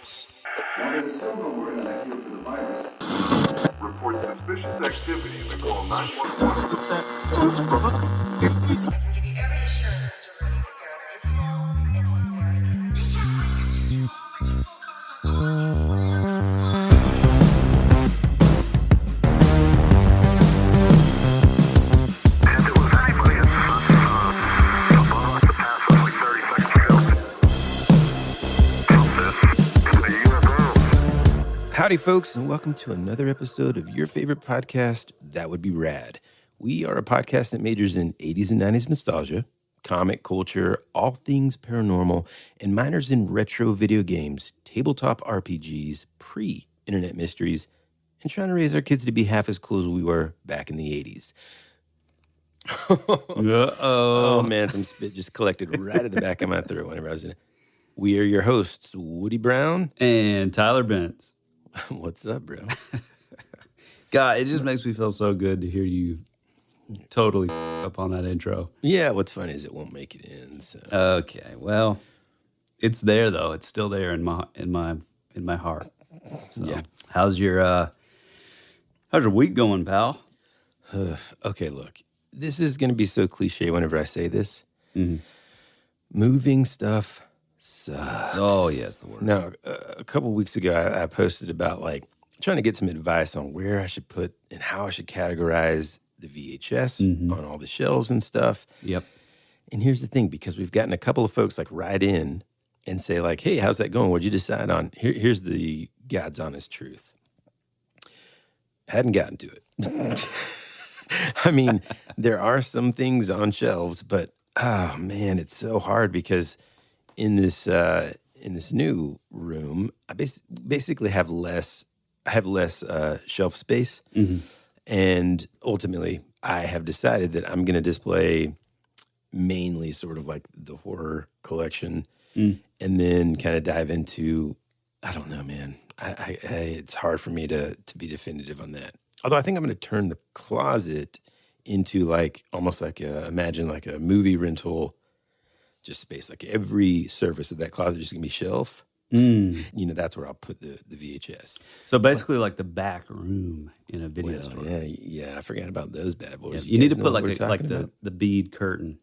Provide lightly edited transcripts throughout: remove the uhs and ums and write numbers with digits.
shells. While there's still no word on a cure for the virus, Report suspicious activity and call 911. I can give you every assurance, Mr. Rudy, that Gareth is home and he's Howdy, folks, and welcome to another episode of your favorite podcast, That Would Be Rad. We are a podcast that majors in 80s and 90s nostalgia, comic culture, all things paranormal, and minors in retro video games, tabletop RPGs, pre-internet mysteries, and trying to raise our kids to be half as cool as we were back in the 80s. Oh, man, some spit just collected right at the back of my throat whenever I was in it. We are your hosts, Woody Brown. And Tyler Bentz. What's up, bro? God, it just makes me feel so good to hear you totally up on that intro. Yeah, what's funny is it won't make it in. So. Okay, well, it's there though. It's still there in my heart. So, Yeah. How's your week going, pal? Okay, look, this is going to be so cliche whenever I say this. Moving stuff sucks. Oh, yes, the word. Now, a couple weeks ago, I posted about like trying to get some advice on where I should put and how I should categorize the VHS on all the shelves and stuff. Yep. And here's the thing, because we've gotten a couple of folks like write in and say like, hey, how's that going? What'd you decide on? Here's the God's honest truth. Hadn't gotten to it. I mean, there are some things on shelves, but oh man, it's so hard because in this new room, I basically have less shelf space, and ultimately, I have decided that I'm going to display mainly sort of like the horror collection, and then kind of dive into, I don't know, man. It's hard for me to be definitive on that. Although I think I'm going to turn the closet into like almost like imagine like a movie rental, just space. Like every surface of that closet is just going to be shelf. You know, that's where I'll put the VHS. So basically like the back room in a video store. Yeah, I forgot about those bad boys. You need to guys put know what we're like talking about? the bead curtain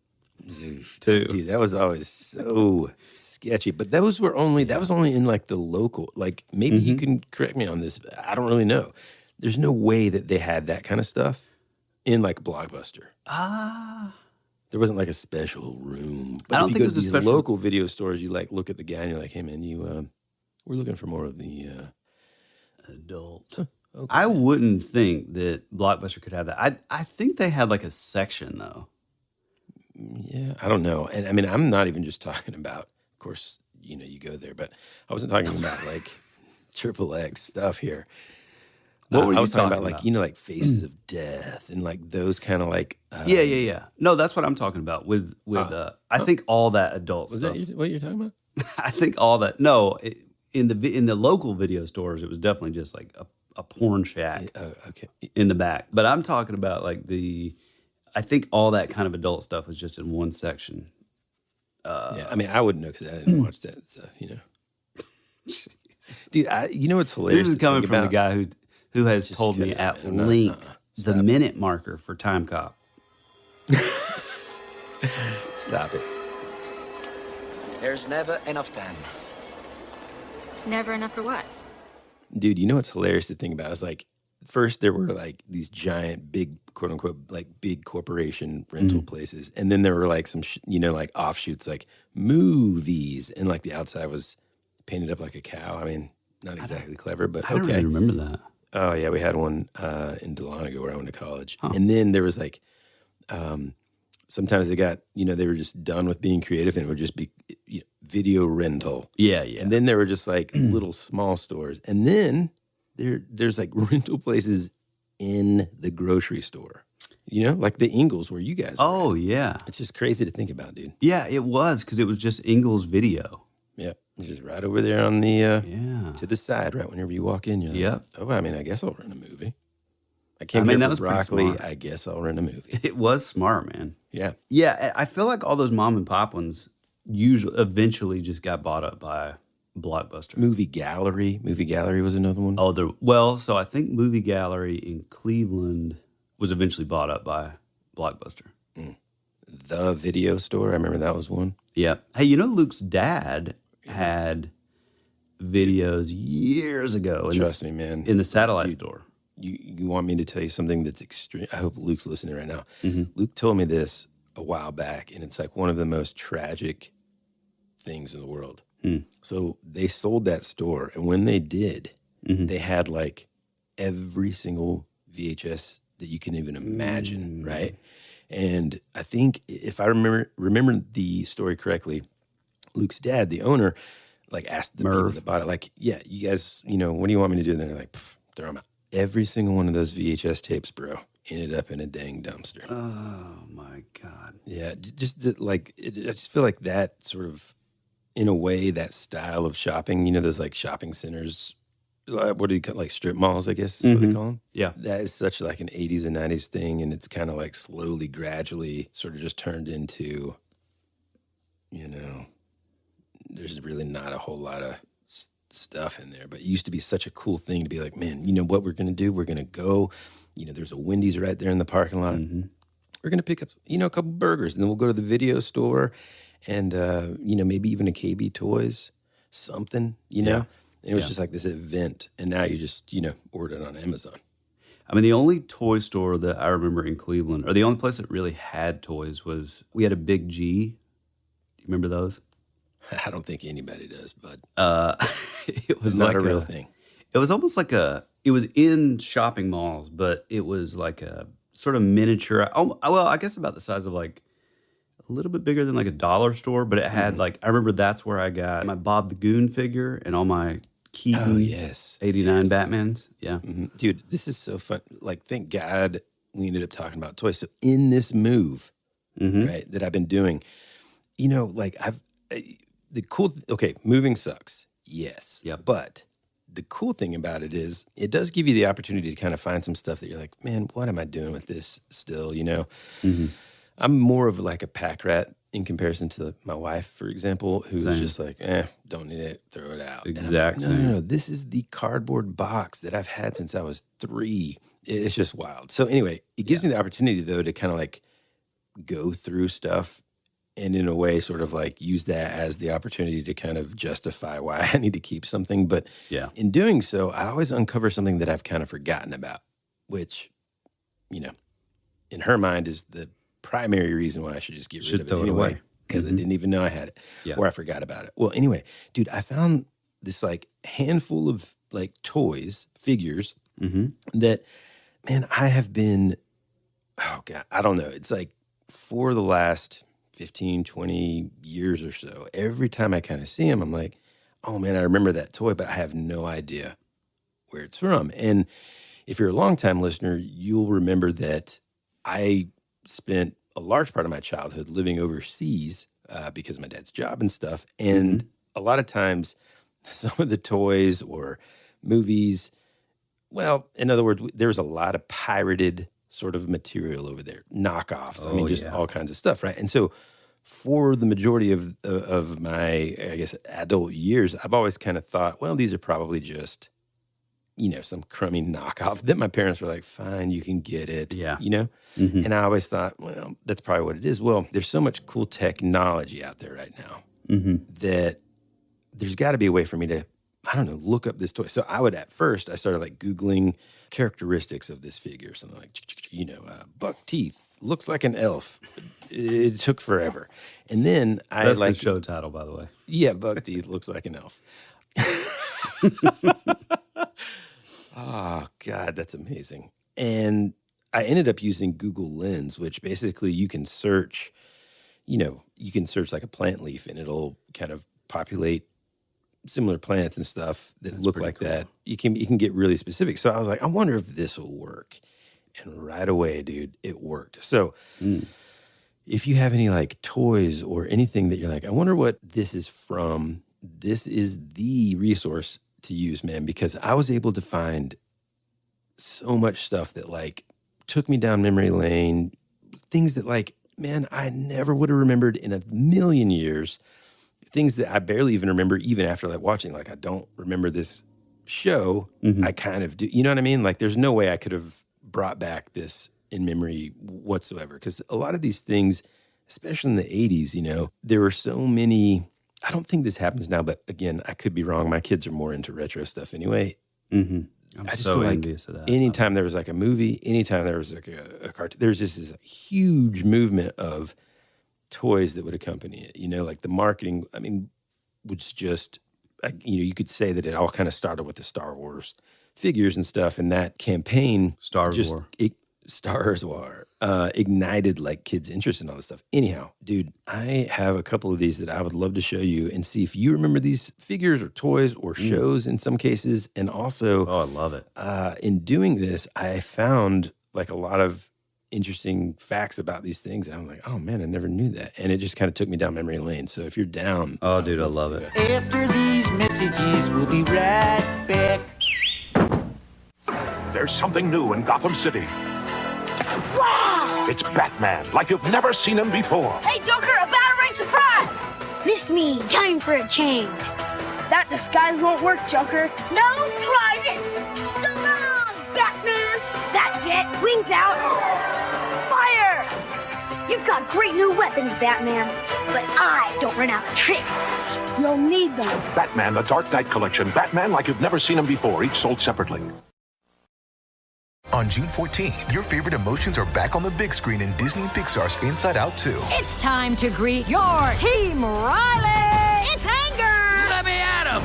too. Dude, that was always so sketchy. But that was only in like the local. Like maybe you can correct me on this. I don't really know. There's no way that they had that kind of stuff in like Blockbuster. There wasn't like a special room. But I don't if you think go it was to a these special local video stores, you like look at the guy and you're like, hey man, we're looking for more of the adult. Okay. I wouldn't think that Blockbuster could have that. I think they had like a section though. Yeah, I don't know. And I mean, I'm not even just talking about, of course, you know, you go there, but I wasn't talking about like triple X stuff here. What were you I was talking about? about? Like, you know, like Faces of Death and like those kind of like. Yeah. No, that's what I'm talking about with I think all that adult Was stuff. that what you're talking about? I think all that. No, in the local video stores, it was definitely just like a porn shack Okay. in the back. But I'm talking about like I think all that kind of adult stuff was just in one section. Yeah, I mean, I wouldn't know because I didn't watch that stuff, you know. Dude, you know what's hilarious? This is coming from the guy who has told me kidding, at man. length the minute marker for Time Cop. Stop it. There's never enough time. Never enough for what? Dude, you know what's hilarious to think about is like, first there were like these giant, big, quote unquote, like big corporation rental places. And then there were like some, like offshoots, like movies. And like the outside was painted up like a cow. I mean, not exactly clever, but I don't really remember that. Oh, yeah. We had one in Dahlonega where I went to college. Huh. And then there was like, sometimes they got, they were just done with being creative and it would just be video rental. Yeah. And then there were just like little small stores. And then there's like rental places in the grocery store, like the Ingles where you guys were. Oh, yeah. It's just crazy to think about, dude. Yeah, it was because it was just Ingles Video. Yeah. It's just right over there on the, to the side, right whenever you walk in. You're like, oh, I mean, I guess I'll rent a movie. I came here for broccoli. I guess I'll rent a movie. It was smart, man. Yeah. Yeah, I feel like all those mom and pop ones eventually just got bought up by Blockbuster. Movie Gallery. Movie Gallery was another one. Oh, so I think Movie Gallery in Cleveland was eventually bought up by Blockbuster. The Video Store. I remember that was one. Yeah. Hey, Luke's dad had videos years ago. Trust me, man. In the satellite store. You want me to tell you something that's extreme? I hope Luke's listening right now. Mm-hmm. Luke told me this a while back, and it's like one of the most tragic things in the world. So they sold that store, and when they did, they had like every single VHS that you can even imagine, right? And I think if I remember the story correctly, Luke's dad, the owner, like asked the people that bought it, like, yeah, you guys, what do you want me to do? And they're like, throw them out. Every single one of those VHS tapes, bro, ended up in a dang dumpster. Oh my God. Yeah, I just feel like that sort of, in a way, that style of shopping, those like shopping centers, what do you call, like strip malls, I guess is what they call them? Yeah. That is such like an 80s and 90s thing, and it's kind of like slowly, gradually sort of just turned into, there's really not a whole lot of stuff in there. But it used to be such a cool thing to be like, man, you know what we're going to do? We're going to go, there's a Wendy's right there in the parking lot. We're going to pick up, a couple burgers, and then we'll go to the video store and, maybe even a KB Toys, something, Yeah. And it was just like this event, and now you just, order it on Amazon. I mean, the only toy store that I remember in Cleveland, or the only place that really had toys, was we had a Big G. Do you remember those? I don't think anybody does, but It was it's not like a real thing. It was almost like it was in shopping malls, but it was like a sort of miniature. Oh, well, I guess about the size of like a little bit bigger than like a dollar store, but it had like, I remember that's where I got my Bob the Goon figure and all my Keaton 89 Batmans. Yeah. Dude, this is so fun. Like, thank God we ended up talking about toys. So in this move, right, that I've been doing, moving sucks. Yes. Yep. But the cool thing about it is it does give you the opportunity to kind of find some stuff that you're like, man, what am I doing with this still, I'm more of like a pack rat in comparison to my wife, for example, who's just like, don't need it, throw it out. Exactly. Like, no, this is the cardboard box that I've had since I was 3. It's just wild. So anyway, it gives me the opportunity, though, to kind of like go through stuff and in a way sort of like use that as the opportunity to kind of justify why I need to keep something. But in doing so, I always uncover something that I've kind of forgotten about, which, in her mind is the primary reason why I should just get rid of it anyway, because I didn't even know I had it or I forgot about it. Well, anyway, dude, I found this like handful of like toys, figures that, man, I have been, oh God, I don't know. It's like for the last 15, 20 years or so, every time I kind of see them, I'm like, oh man, I remember that toy, but I have no idea where it's from. And if you're a longtime listener, you'll remember that I spent a large part of my childhood living overseas because of my dad's job and stuff. And a lot of times, some of the toys or movies, well, in other words, there was a lot of pirated sort of material over there, knockoffs. I mean, just all kinds of stuff, right? And so for the majority of my, I guess, adult years, I've always kind of thought, well, these are probably just, some crummy knockoff that my parents were like, fine, you can get it, And I always thought, well, that's probably what it is. Well, there's so much cool technology out there right now that there's got to be a way for me to, I don't know, look up this toy. So I started like Googling characteristics of this figure, something like, buck teeth, looks like an elf. It took forever. And then That's the show title, by the way. Yeah, buck teeth, looks like an elf. Oh, God, that's amazing. And I ended up using Google Lens, which basically you can search, like a plant leaf and it'll kind of populate similar plants and stuff that look like that. You can get really specific. So I was like, I wonder if this will work. And right away, dude, it worked. So if you have any like toys or anything that you're like, I wonder what this is from, this is the resource to use, man, because I was able to find so much stuff that like took me down memory lane, things that like, man, I never would have remembered in a million years. things that I barely even remember even after like watching. Like I don't remember this show. I kind of do. You know what I mean? Like there's no way I could have brought back this in memory whatsoever. Because a lot of these things, especially in the 80s, you know, there were so many. I don't think this happens now, but again, I could be wrong. My kids are more into retro stuff anyway. I'm just so feel like envious of that. anytime there was like a movie, anytime there was like a cartoon, there's just this huge movement of toys that would accompany it. You know, like the marketing, I mean, was just, you know, you could say that it all kind of started with the Star Wars figures and stuff. And that campaign, Star Wars ignited like kids' interest in all this stuff. Anyhow, dude, I have a couple of these that I would love to show you and see if you remember these figures or toys or shows in some cases. And also, I love it. In doing this, I found like a lot of interesting facts about these things. And I'm like, oh man, I never knew that. And it just kind of took me down memory lane. So if you're down, Oh, dude, I love it. After these messages, we'll be right back. There's something new in Gotham City. Wow! It's Batman, like you've never seen him before. Hey, Joker, a battering surprise! Missed me. Time for a change. That disguise won't work, Joker. No, try this. So long, Batman. That jet, wings out. Fire! You've got great new weapons, Batman. But I don't run out of tricks. You'll need them. Batman, the Dark Knight Collection. Batman, like you've never seen him before, each sold separately. On June 14th, your favorite emotions are back on the big screen in Disney and Pixar's Inside Out 2. It's time to greet your Team Riley! It's anger! Let me at him!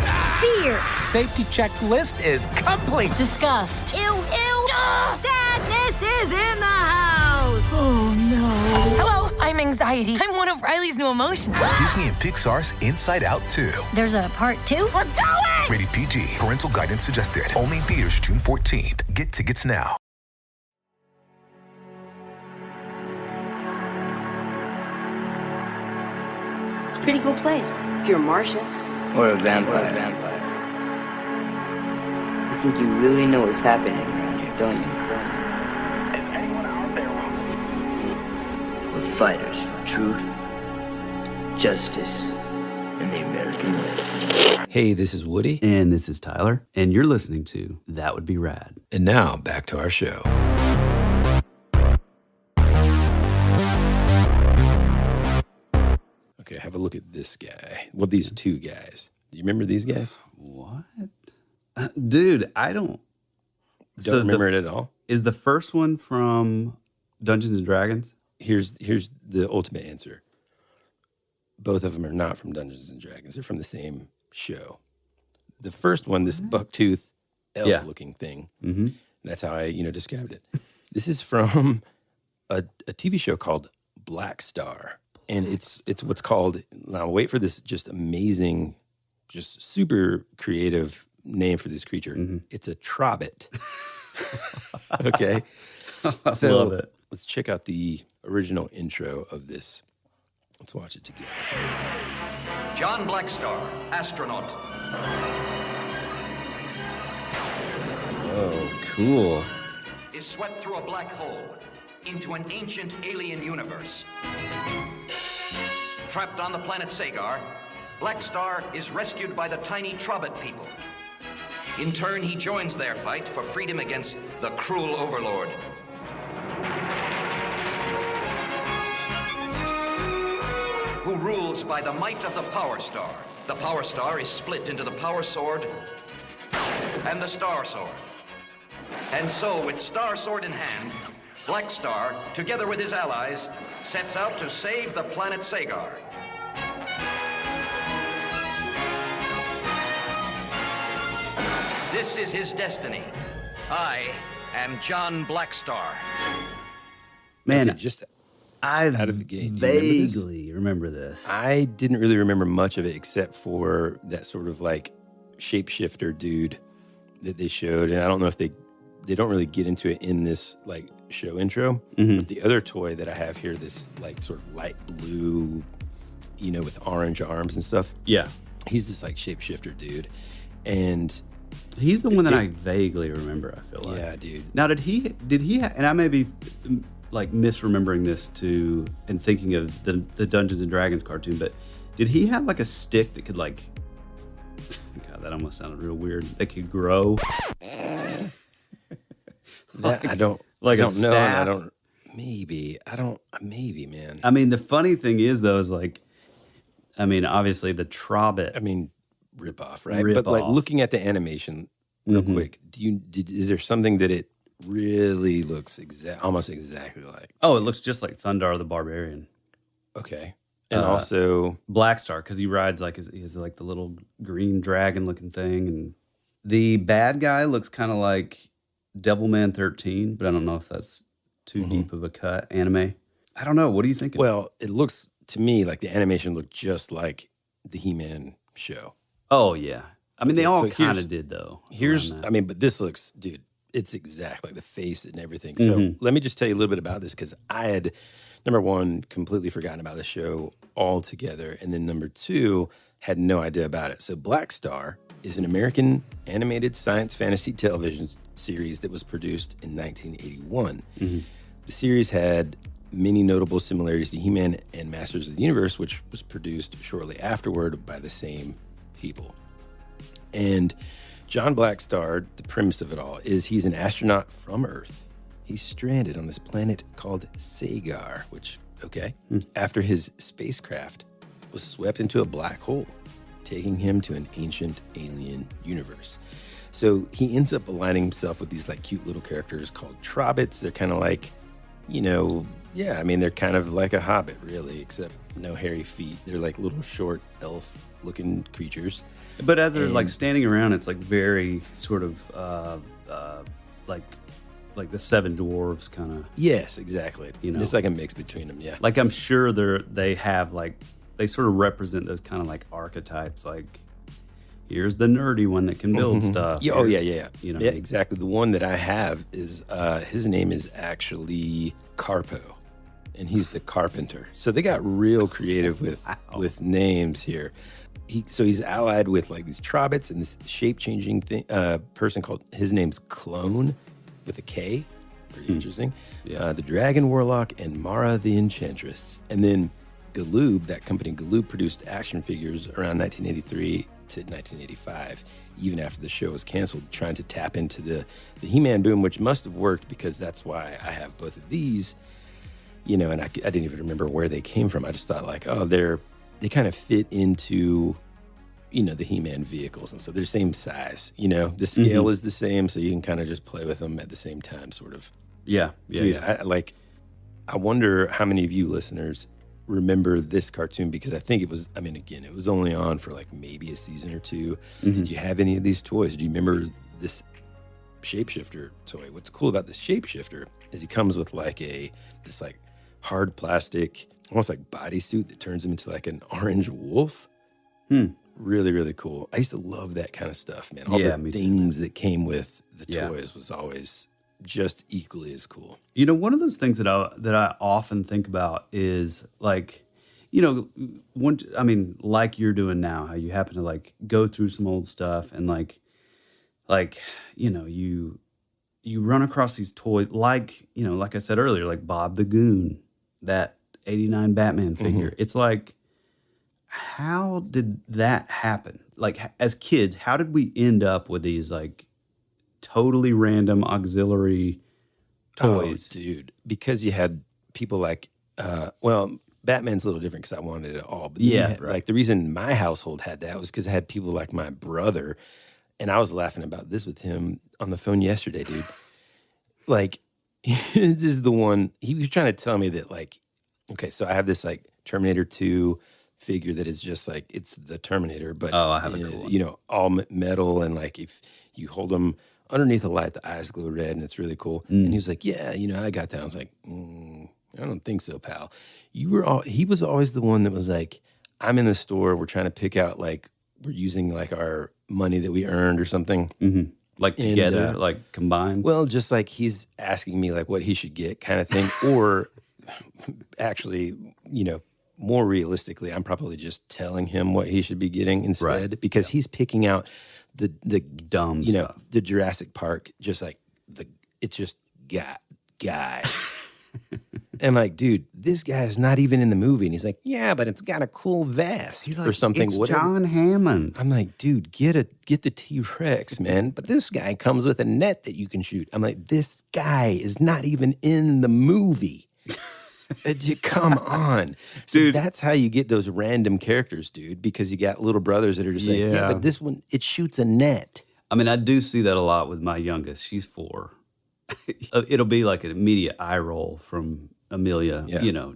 Fear! Safety checklist is complete! Disgust! Ew, ew! Sadness is in the house! Oh, no. Hello, I'm anxiety. I'm one of Riley's new emotions. Disney and Pixar's Inside Out 2. There's a part 2? We're going! Rated PG. Parental guidance suggested. Only in theaters June 14th. Get tickets now. It's a pretty cool place if you're a Martian. Or a vampire. You think you really know what's happening around here, don't you? Is anyone out there? We're fighters for truth, justice, and the American way. Hey, this is Woody. And this is Tyler. And you're listening to That Would Be Rad. And now back to our show. Okay, have a look at this guy. Well, these two guys. Do you remember these guys? What? Dude, I don't. Don't remember it at all? Is the first one from Dungeons and Dragons? Here's the ultimate answer. Both of them are not from Dungeons and Dragons. They're from the same show. The first one, this bucktooth elf-looking thing. Mm-hmm. That's how I, described it. This is from a TV show called Black Star. And it's what's called, now wait for this just amazing, just super creative name for this creature. Mm-hmm. It's a trobbit. Okay. I love it. Let's check out the original intro of this. Let's watch it together. John Blackstar, astronaut. Oh, cool. Is swept through a black hole into an ancient alien universe. Trapped on the planet Sagar, Blackstar is rescued by the tiny Trobbit people. In turn, he joins their fight for freedom against the cruel overlord. Who rules by the might of the Power Star. The Power Star is split into the Power Sword and the Star Sword. And so, with Star Sword in hand, Blackstar, together with his allies, sets out to save the planet Sagar. This is his destiny. I am John Blackstar. Man, Okay, just I out of the gate. Do you remember this? vaguely remember this. I didn't really remember much of it except for that sort of like shapeshifter dude that they showed. And I don't know if they don't really get into it in this like show intro. Mhm. But the other toy that I have here, this like sort of light blue, with orange arms and stuff. Yeah. He's this like shapeshifter dude. And He's the one that I vaguely remember, I feel like. yeah, dude. Now, did he, and I may be like misremembering this and thinking of the Dungeons and Dragons cartoon, but Did he have like a stick that could like? God, that almost sounded real weird. That could grow. That I don't know. And I don't. Maybe I don't. Maybe, man. I mean, the funny thing is, though, is like, I mean, obviously the Trobbit. I mean, rip off, right? But like looking at the animation, real quick, is there something that it really looks almost exactly like? Oh, it looks just like Thundar the Barbarian. Okay, and also Black Star, because he rides like he has like the little green dragon looking thing, and the bad guy looks kind of like Devilman 13, but I don't know if that's too deep of a cut anime. I don't know. What do you think? Well, it looks to me like the animation looked just like the He-Man show. Oh yeah, I mean they all kind of did though. I mean, but this looks, dude, it's exactly like the face and everything. So let me just tell you a little bit about this, because I had, number one, completely forgotten about the show altogether, and then number two, had no idea about it. So Black Star is an American animated science fantasy television series that was produced in 1981. The series had many notable similarities to He-Man and Masters of the Universe, which was produced shortly afterward by the same people. And John Blackstar, the premise of it all is he's an astronaut from Earth. He's stranded on this planet called Sagar, which, after his spacecraft was swept into a black hole, taking him to an ancient alien universe. So he ends up aligning himself with these like cute little characters called Trobbits. They're kind of like, they're kind of like a hobbit, really, except no hairy feet. They're like little short elf-looking creatures. But as they're like standing around, it's like very sort of like the Seven Dwarves kind of. Yes, exactly. It's like a mix between them. Yeah. Like I'm sure they have like they sort of represent those kind of like archetypes. Like here's the nerdy one that can build stuff. Yeah, yeah. Yeah, exactly. The one that I have is his name is actually Carpo, and he's the carpenter. So they got real creative with names here. He's allied with like these Trobbits and this shape-changing person called, his name's Clone with a K. Pretty interesting. Yeah. The Dragon Warlock and Mara the Enchantress. And then Galoob, that company Galoob, produced action figures around 1983 to 1985, even after the show was canceled, trying to tap into the He-Man boom, which must have worked, because that's why I have both of these, and I didn't even remember where they came from. I just thought like, they kind of fit into, the He-Man vehicles. And so they're the same size, the scale is the same. So you can kind of just play with them at the same time, sort of. Yeah. Dude, I wonder how many of you listeners remember this cartoon, because I think it was only on for like maybe a season or two. Did you have any of these toys? Do you remember this shapeshifter toy? What's cool about this shapeshifter is he comes with like this like hard plastic, almost like bodysuit that turns him into like an orange wolf. Really, really cool. I used to love that kind of stuff, man. All the things that came with the toys was always just equally as cool. One of those things that I often think about is like, like you're doing now, how you happen to like go through some old stuff and like you run across these toys, like I said earlier, like Bob the Goon, that 89 Batman figure. It's like, how did that happen? Like as kids, how did we end up with these like totally random auxiliary toys? Oh, dude, because you had people like, Batman's a little different because I wanted it all. But like the reason my household had that was because I had people like my brother, and I was laughing about this with him on the phone yesterday, dude. Like, this is the one, he was trying to tell me that like, okay, so I have this like Terminator 2 figure that is just like, it's the Terminator, but I have a cool one. All metal, and like if you hold them underneath a light, the eyes glow red, and it's really cool. And he was like, yeah, I got that. I was like, I don't think so, pal. He was always the one that was like, I'm in the store, we're trying to pick out, like, we're using like our money that we earned or something. Like together, and, like combined? Well, just like he's asking me like what he should get kind of thing. Or actually, more realistically, I'm probably just telling him what he should be getting instead, because he's picking out the dumb stuff. The Jurassic Park, just like it's just guy. I'm like, dude, this guy is not even in the movie. And he's like, yeah, but it's got a cool vest He's or like, something. it's whatever. John Hammond. I'm like, dude, get the T-Rex, man. But this guy comes with a net that you can shoot. I'm like, this guy is not even in the movie. Come on. So dude. That's how you get those random characters, dude, because you got little brothers that are just like, yeah, but this one, it shoots a net. I mean, I do see that a lot with my youngest. She's 4. It'll be like an immediate eye roll from Amelia,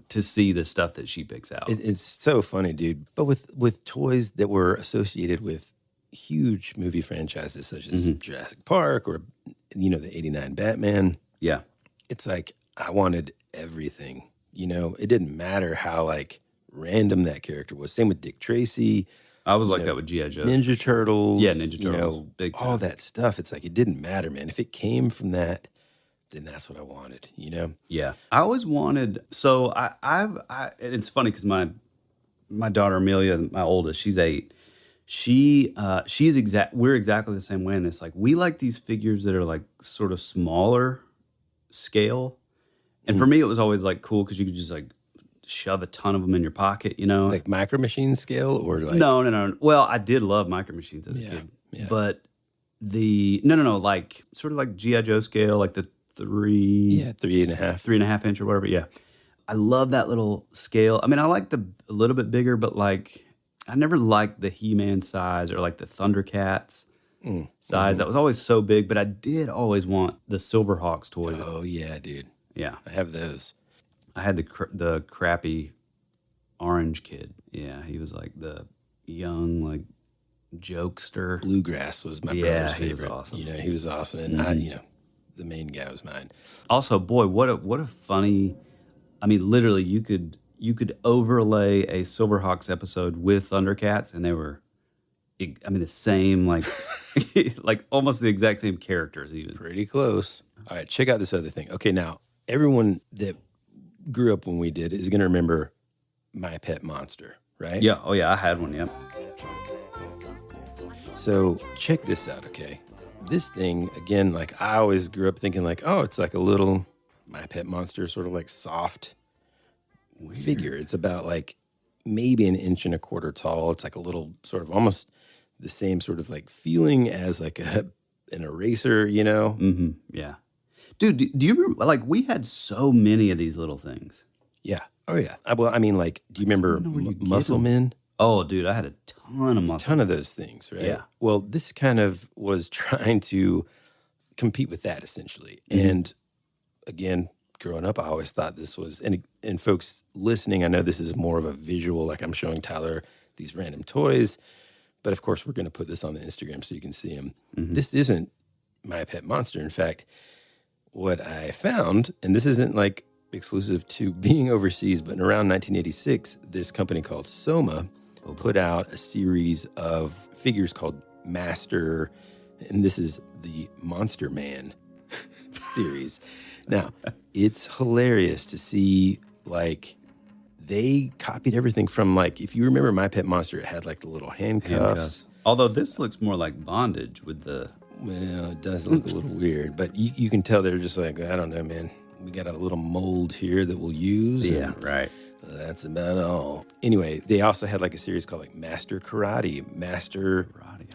to see the stuff that she picks out. It's so funny, dude. But with toys that were associated with huge movie franchises such as Jurassic Park or, the 89 Batman. Yeah. It's like I wanted everything. It didn't matter how, like, random that character was. Same with Dick Tracy. I was like that with G.I. Joe. Ninja Turtles. Yeah, Ninja Turtles. Big time. All that stuff. It's like it didn't matter, man. If it came from that, then that's what I wanted, Yeah. I always wanted, so and it's funny because my daughter Amelia, my oldest, she's 8. We're exactly the same way in this. Like, we like these figures that are like sort of smaller scale. And for me, it was always like cool because you could just like shove a ton of them in your pocket, Like Micro Machine scale or like... No. Well, I did love Micro Machines as a kid. Yeah. But no, like sort of like G.I. Joe scale, like the 3.5 inch or whatever. Yeah. I love that little scale. I mean, I like a little bit bigger, but like I never liked the He-Man size or like the Thundercats size. That was always so big, but I did always want the Silverhawks toys. Oh, yeah, dude. Yeah. I have those. I had the crappy orange kid. Yeah, he was like the young, like, jokester. Bluegrass was my brother's favorite. He was awesome. He was awesome. And the main guy was mine. Also, boy, what a funny, I mean, literally you could overlay a Silverhawks episode with Thundercats and they were, I mean, the same, like, like almost the exact same characters even. Pretty close. All right, check out this other thing. Okay, now, everyone that grew up when we did is going to remember My Pet Monster, right? Yeah. Oh, yeah. I had one. Yep. So check this out, okay? This thing, again, like I always grew up thinking like, oh, it's like a little My Pet Monster, sort of like soft figure. It's about like maybe 1.25 inches tall. It's like a little sort of almost the same sort of like feeling as like an eraser, Mm-hmm. Yeah. Dude, do you remember, like, we had so many of these little things. Yeah. Oh, yeah. Well, I mean, like, do you remember Muscle Men? Oh, dude, I had a ton of muscle. A ton of those things, right? Yeah. Well, this kind of was trying to compete with that, essentially. Mm-hmm. And, again, growing up, I always thought this was, and folks listening, I know this is more of a visual, like I'm showing Tyler these random toys, but, of course, we're going to put this on the Instagram so you can see them. Mm-hmm. This isn't My Pet Monster. In fact, what I found, and this isn't like exclusive to being overseas, but in around 1986, this company called Soma put out a series of figures called Master, and this is the Monster Man series. Now, it's hilarious to see, like, they copied everything from, like, if you remember My Pet Monster, it had, like, the little handcuffs. Although this looks more like bondage with the... Well, it does look a little weird, but you can tell they're just like, I don't know, man. We got a little mold here that we'll use. Yeah, right. That's about all. Anyway, they also had like a series called like Master Karate,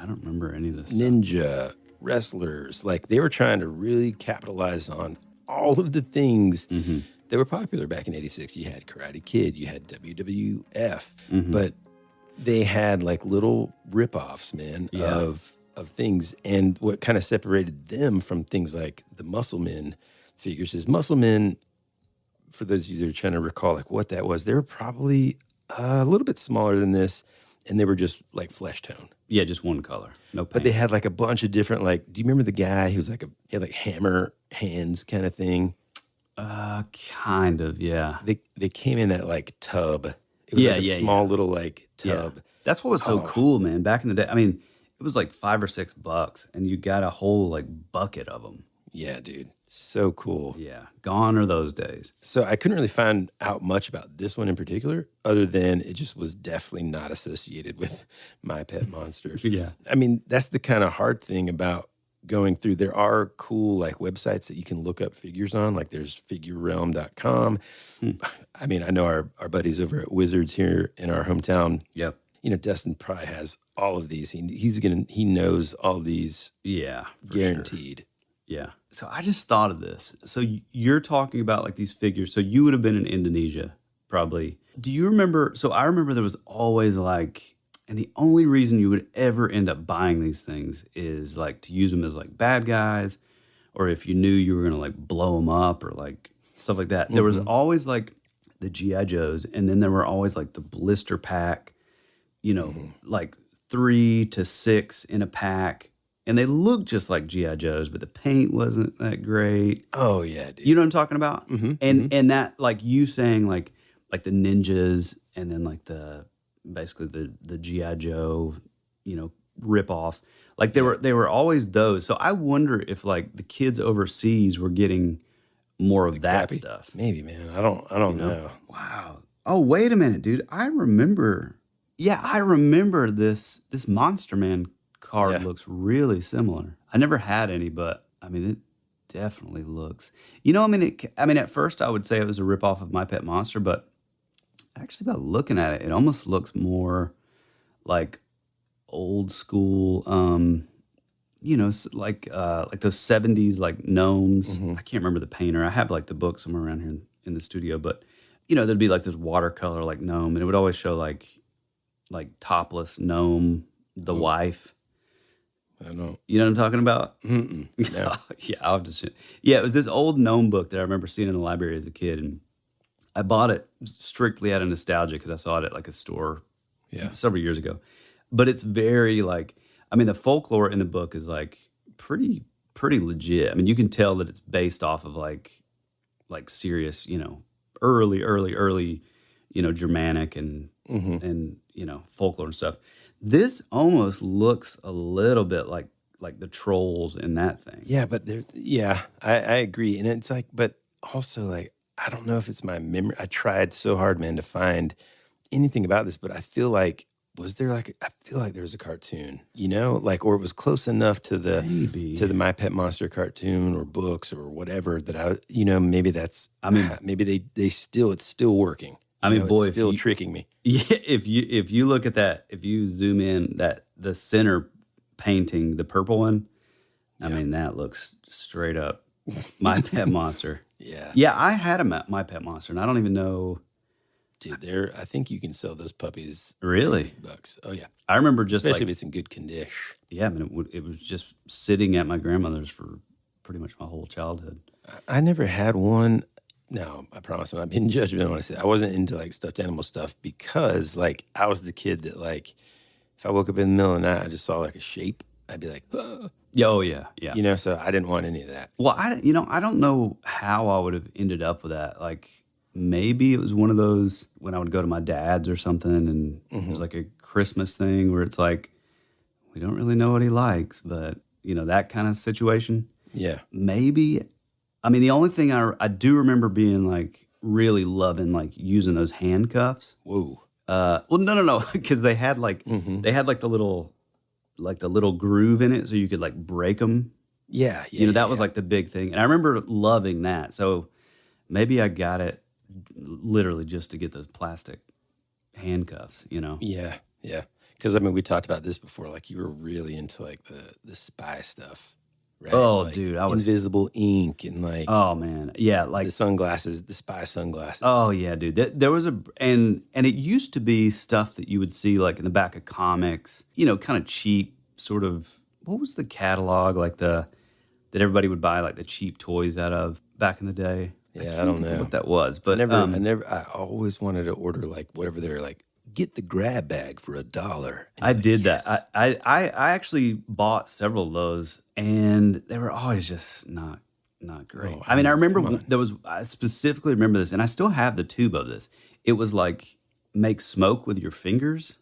I don't remember any of this Ninja, stuff. Wrestlers. Like they were trying to really capitalize on all of the things that were popular back in 86. You had Karate Kid, you had WWF, but they had like little ripoffs, man, of things. And what kind of separated them from things like the Muscle Men figures is Muscle Men, for those of you that are trying to recall like what that was, they were probably a little bit smaller than this, and they were just like flesh tone. Yeah, just one color. No paint. But they had like a bunch of different, like, do you remember the guy who was like he had like hammer hands kind of thing? Kind of, yeah. They came in that like tub. It was like a small little like tub. Yeah. That's what was so cool, man. Back in the day, I mean, it was like $5 or $6, and you got a whole like bucket of them. Yeah, dude. So cool. Yeah. Gone are those days. So I couldn't really find out much about this one in particular, other than it just was definitely not associated with My Pet Monster. Yeah. I mean, that's the kind of hard thing about going through, there are cool like websites that you can look up figures on. Like there's figurerealm.com. I mean, I know our buddies over at Wizards here in our hometown. Yep. You know, Dustin probably has all of these. He knows all these. Yeah, guaranteed. Sure. Yeah. So I just thought of this. So you're talking about like these figures. So you would have been in Indonesia probably. Do you remember? So I remember there was always like, and the only reason you would ever end up buying these things is like to use them as like bad guys, or if you knew you were going to like blow them up or like stuff like that. There was always like the G.I. Joes, and then there were always like the blister pack, you know, like 3 to 6 in a pack. And they looked just like G.I. Joes, but the paint wasn't that great. Oh, yeah, dude. You know what I'm talking about? And that, like you saying, like the ninjas and then like basically the G.I. Joe, you know, rip-offs. Like they were always those. So I wonder if like the kids overseas were getting more of that crappy stuff. Maybe, man. I don't know. Wow. Oh, wait a minute, dude. I remember this Monster Man card looks really similar. I never had any, but I mean, it definitely looks. You know, I mean, at first I would say it was a ripoff of My Pet Monster, but actually, by looking at it, it almost looks more like old school. You know, like those 70s like gnomes. I can't remember the painter. I have like the book somewhere around here in the studio, but you know, there'd be like this watercolor like gnome, and it would always show like topless gnome, the wife. I don't. You know what I'm talking about? No. Yeah, I'll just. Yeah, it was this old gnome book that I remember seeing in the library as a kid, and I bought it strictly out of nostalgia because I saw it at like a store several years ago. But it's very like, I mean, the folklore in the book is like pretty legit. I mean, you can tell that it's based off of like serious, you know, early, you know, Germanic and you know, folklore and stuff. This almost looks a little bit like the trolls in that thing. Yeah, but I agree. And it's like, but also like, I don't know if it's my memory. I tried so hard, man, to find anything about this, but I feel like, I feel like there was a cartoon, you know, like, or it was close enough to the My Pet Monster cartoon or books or whatever that I, you know, maybe that's, I mean, maybe it's still working. I mean, boy, it's still tricking me. Yeah, if you look at that, if you zoom in, that the center painting, the purple one, I mean, that looks straight up My Pet Monster. Yeah, I had a My Pet Monster, and I don't even know. Dude, I think you can sell those puppies. Really? $50. Oh yeah, I remember just especially if it's in good condition. Yeah, I mean, it was just sitting at my grandmother's for pretty much my whole childhood. I never had one. No, I promise I'm not being judgmental when I say I wasn't into like stuffed animal stuff because like I was the kid that like if I woke up in the middle of the night I just saw like a shape, I'd be like, oh yeah. You know, so I didn't want any of that. Well, I don't know how I would have ended up with that. Like maybe it was one of those when I would go to my dad's or something, and it was like a Christmas thing where it's like we don't really know what he likes, but you know, that kind of situation. Yeah, maybe. I mean, the only thing I do remember being like really loving like using those handcuffs. Whoa. Well, no, because they had like the little groove in it, so you could like break them. Yeah. You know, that was like the big thing, and I remember loving that. So maybe I got it literally just to get those plastic handcuffs. You know. Yeah. Because I mean, we talked about this before. Like you were really into like the spy stuff. Right? Oh, like dude, I was invisible ink and like oh man, yeah, like the sunglasses, the spy sunglasses. Oh yeah, dude. There was and it used to be stuff that you would see like in the back of comics, you know, kind of cheap sort of. What was the catalog like that everybody would buy like the cheap toys out of back in the day? Yeah, I don't know what that was, but I always wanted to order like whatever they were like. Get the grab bag for $1. I did that. I actually bought several of those, and they were always just not great. Oh, I mean, I remember I specifically remember this, and I still have the tube of this. It was like make smoke with your fingers.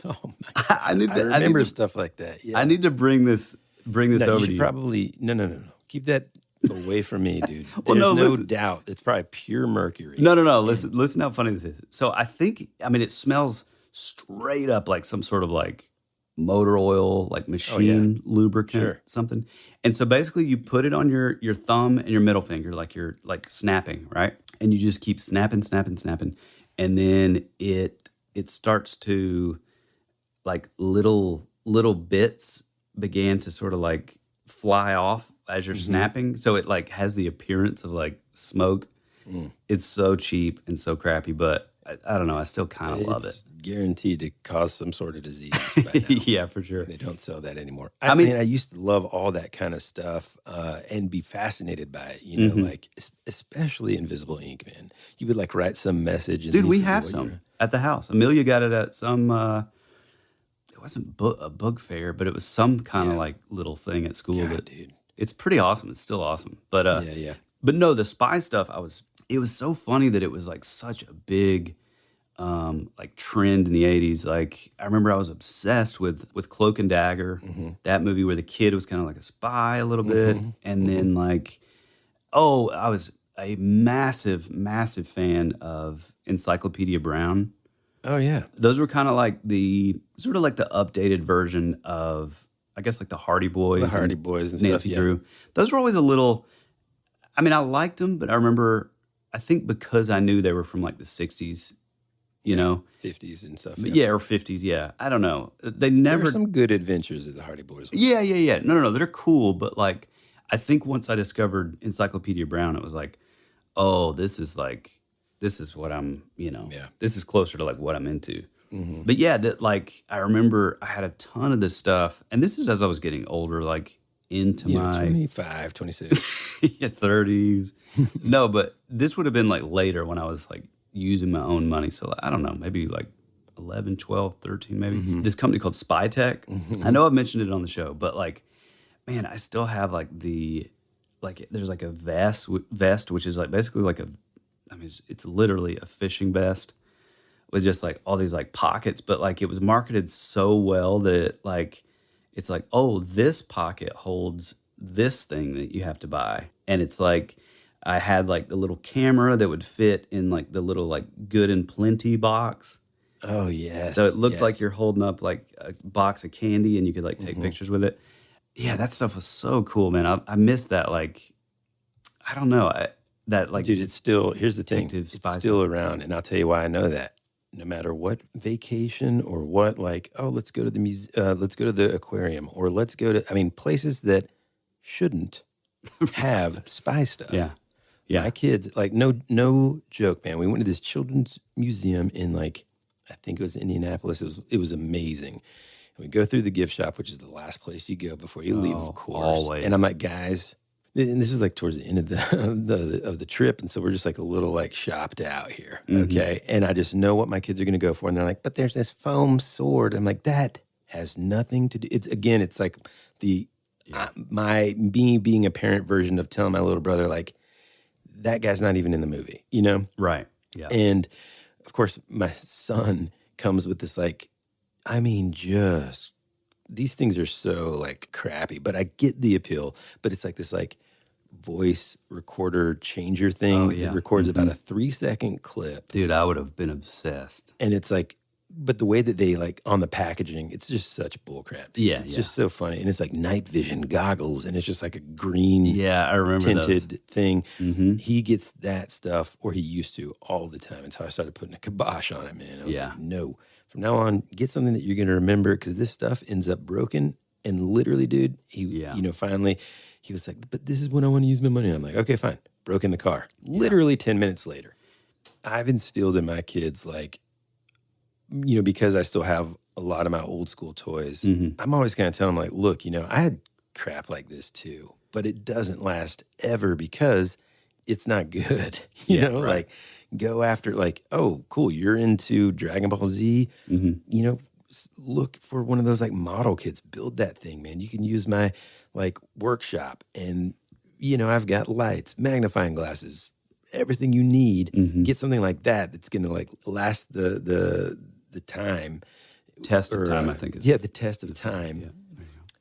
Oh my! I remember stuff like that. Yeah. I need to bring this over to you. Probably no. Keep that away from me, dude. There's no doubt. It's probably pure mercury. No. Listen how funny this is. So I think, I mean, it smells straight up like some sort of like motor oil, like machine lubricant, something. And so basically you put it on your thumb and your middle finger, like you're like snapping, right? And you just keep snapping. And then it starts to like little bits began to sort of like fly off as you're snapping. So it like has the appearance of like smoke. It's so cheap and so crappy, but I don't know. I still kind of love it. Guaranteed to cause some sort of disease by now. Yeah, for sure. They don't sell that anymore. I mean, I used to love all that kind of stuff and be fascinated by it, you know, like especially Invisible Ink, man. You would like write some message. And dude, we have some at the house. Amelia got it at some, it wasn't a book fair, but it was some kind of like little thing at school. Dude. It's pretty awesome. It's still awesome. But But no, the spy stuff, it was so funny that it was like such a big like trend in the 80s. Like I remember I was obsessed with Cloak and Dagger, that movie where the kid was kind of like a spy a little bit. And then like, I was a massive fan of Encyclopedia Brown. Oh yeah. Those were kind of like the updated version of, I guess, like the Hardy Boys. The Hardy Boys and Nancy stuff, Drew. Those were always a little, I mean, I liked them, but I think because I knew they were from like the 60s, you know, 50s and stuff. Yeah, or 50s. Yeah, I don't know. They never. There were some good adventures of the Hardy Boys. Yeah. No. They're cool, but like, I think once I discovered Encyclopedia Brown, it was like, oh, this is what I'm, you know, this is closer to like what I'm into. But yeah, that like I remember I had a ton of this stuff, and this is as I was getting older, like into my 25, 26, 30s. No, but this would have been like later when I was like using my own money. So I don't know, maybe like 11, 12, 13 maybe. This company called Spytech. I know I've mentioned it on the show, but like, man, I still have like there's like a vest, which is like basically like it's literally a fishing vest with just like all these like pockets, but like it was marketed so well that it's like, oh, this pocket holds this thing that you have to buy. And it's like, I had like the little camera that would fit in like the little like Good and Plenty box. Oh, yes. So it looked like you're holding up like a box of candy and you could like take pictures with it. Yeah, that stuff was so cool, man. I miss that. Like, I don't know. Dude, it's still, here's the thing. It's still stuff. Around. And I'll tell you why I know that. No matter what vacation or what, like, oh, let's go to the let's go to the aquarium, or let's go to, places that shouldn't have spy stuff. Yeah. My kids, like, no joke, man. We went to this children's museum in like, I think it was Indianapolis. It was amazing. And we go through the gift shop, which is the last place you go before you leave, of course. Always. And I'm like, guys, and this was like towards the end of the trip, and so we're just like a little like shopped out here, okay? And I just know what my kids are going to go for, and they're like, but there's this foam sword. I'm like, that has nothing to do. It's like my being a parent version of telling my little brother, like, that guy's not even in the movie, you know? Right. Yeah. And of course, my son comes with this like, just these things are so like crappy, but I get the appeal. But it's like this like voice recorder changer thing that records about a 3-second clip. Dude, I would have been obsessed. And it's like, but the way that they like on the packaging, it's just such bullcrap. Yeah, it's just so funny. And it's like night vision goggles, and it's just like a green, I remember tinted thing. He gets that stuff, or he used to, all the time. And so I started putting a kibosh on it, man. I was like, no. From now on, get something that you're going to remember, because this stuff ends up broken. And literally, dude, finally, he was like, but this is when I want to use my money. And I'm like, okay, fine. Broke in the car. Literally 10 minutes later. I've instilled in my kids, like, because I still have a lot of my old school toys, I'm always kind of telling them, like, look, I had crap like this too, but it doesn't last ever because it's not good. You know, like, go after, like, oh, cool, you're into Dragon Ball Z, look for one of those like model kits, build that thing, man. You can use my like workshop, and I've got lights, magnifying glasses, everything you need. Get something like that that's gonna like last the time. Test of time, I think. The test of time. Yeah.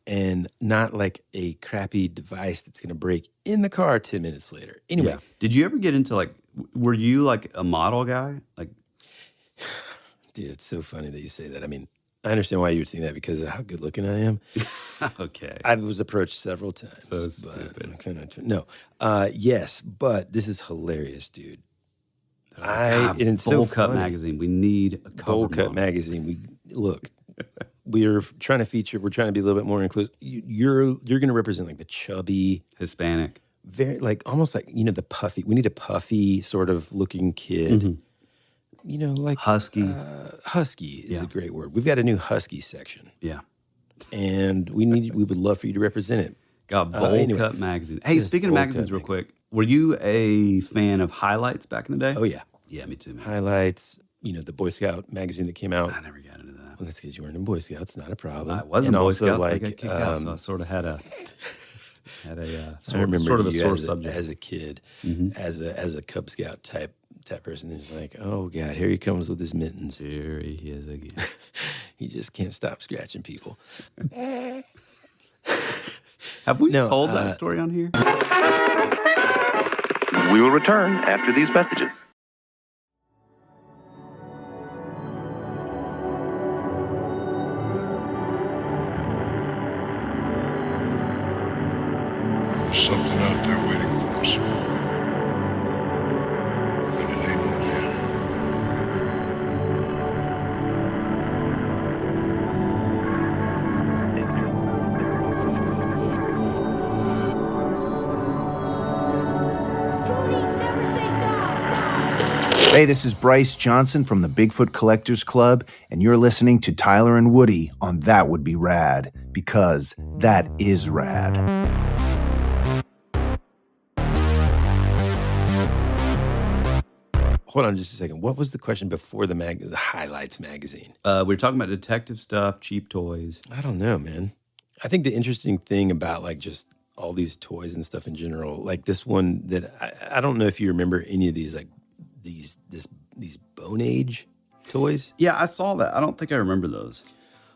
And not like a crappy device that's gonna break in the car 10 minutes later. Anyway. Did you ever get into like, were you like a model guy? Like, dude, it's so funny that you say that. I understand why you would think that because of how good looking I am. Okay. I was approached several times. So stupid. No. Yes, but this is hilarious, dude. God, and it's Bowl so Cut funny. magazine. We need a cover Bowl Cut model. magazine. We're trying to feature. We're trying to be a little bit more inclusive. You're going to represent like the chubby Hispanic, very like almost like the puffy. We need a puffy sort of looking kid. Like husky. Husky is a great word. We've got a new husky section. Yeah, and we would love for you to represent it. Got Bowl Cut magazine. Hey, speaking of magazines, real quick, were you a fan of Highlights back in the day? Oh yeah, yeah, me too, man. Highlights. The Boy Scout magazine that came out. I never got into that. Well, that's because you weren't in Boy Scouts. Not a problem. I wasn't Boy Scout. Like, I got kicked out, so I sort of had a I remember sort of a you sore as subject as a kid, as a Cub Scout type person. There's like, oh God, here he comes with his mittens. Here he is again. He just can't stop scratching people. Have we told that story on here? We will return after these messages. There's something out there waiting for us. And it ain't no man. Hey, this is Bryce Johnson from the Bigfoot Collectors Club, and you're listening to Tyler and Woody on That Would Be Rad, because that is rad. Hold on just a second. What was the question before the Highlights magazine? We were talking about detective stuff, cheap toys. I don't know, man. I think the interesting thing about like just all these toys and stuff in general, like this one that I don't know if you remember any of these, like these Bone Age toys. Yeah, I saw that. I don't think I remember those.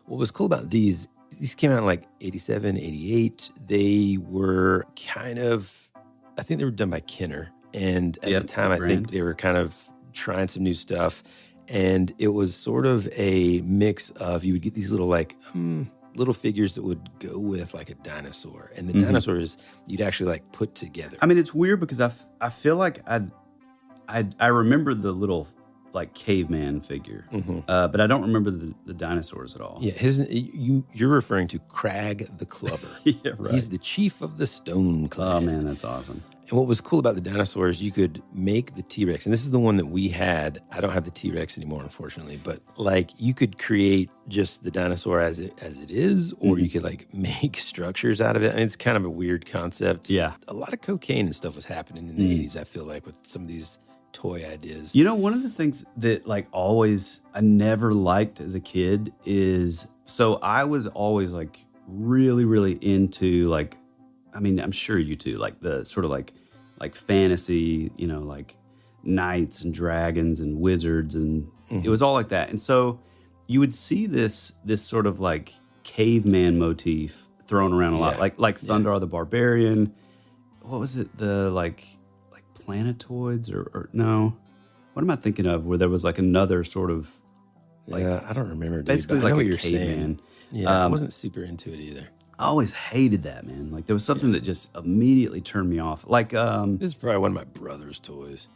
What was cool about these came out in like 87, 88. They were kind of, I think they were done by Kenner. And at the time, I think they were kind of trying some new stuff. And it was sort of a mix of, you would get these little like, little figures that would go with like a dinosaur. And the dinosaurs you'd actually like put together. I mean, it's weird because I feel like I remember the little like caveman figure, but I don't remember the dinosaurs at all. Yeah, you're referring to Crag the Clubber. Yeah, right. He's the chief of the Stone Clan. Oh man, that's awesome. And what was cool about the dinosaurs, you could make the T-Rex, and this is the one that we had. I don't have the T-Rex anymore, unfortunately, but like you could create just the dinosaur as it is, or you could like make structures out of it. I mean, it's kind of a weird concept. Yeah. A lot of cocaine and stuff was happening in the 80s, I feel like, with some of these toy ideas. You know, one of the things that like always I never liked as a kid is, so I was always like really, really into like, I mean, I'm sure you too, like the sort of like fantasy, you know, like knights and dragons and wizards, and it was all like that. And so you would see this sort of like caveman motif thrown around a lot, like Thundar the Barbarian. What was it? The like planetoids or no? What am I thinking of? Where there was like another sort of like, I don't remember. Dude, basically but I know like what a you're caveman. saying. Yeah, I wasn't super into it either. I always hated that, man. Like there was something that just immediately turned me off. Like this is probably one of my brother's toys.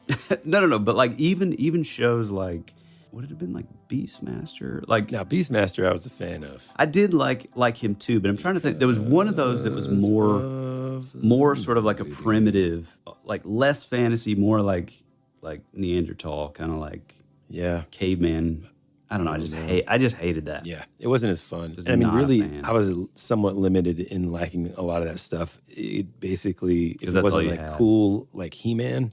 No. But like even shows like, would it have been like Beastmaster? Like now, Beastmaster, I was a fan of. I did like him too, but I'm trying to think. There was one of those that was more sort of like a primitive, like less fantasy, more like Neanderthal, kind of like caveman. I don't know. I just hated that. Yeah, it wasn't as fun. And I mean, really, I was somewhat limited in liking a lot of that stuff. It basically, it wasn't like cool, like He-Man.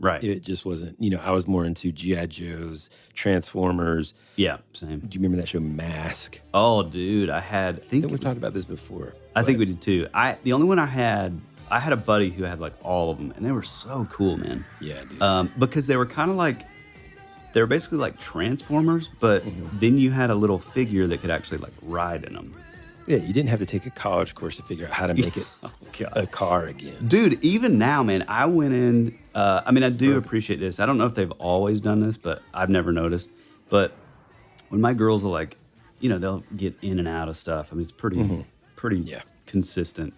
Right. It just wasn't. You know, I was more into G.I. Joes, Transformers. Yeah, same. Do you remember that show Mask? Oh, dude, I think we've talked about this before. I think we did too. The only one I had a buddy who had like all of them, and they were so cool, man. Yeah, dude. Because they were kind of like, they were basically like Transformers, but then you had a little figure that could actually like ride in them. Yeah, you didn't have to take a college course to figure out how to make it a car again. Dude, even now, man, I went in, I mean, I do appreciate this. I don't know if they've always done this, but I've never noticed. But when my girls will like they'll get in and out of stuff. I mean, it's pretty consistent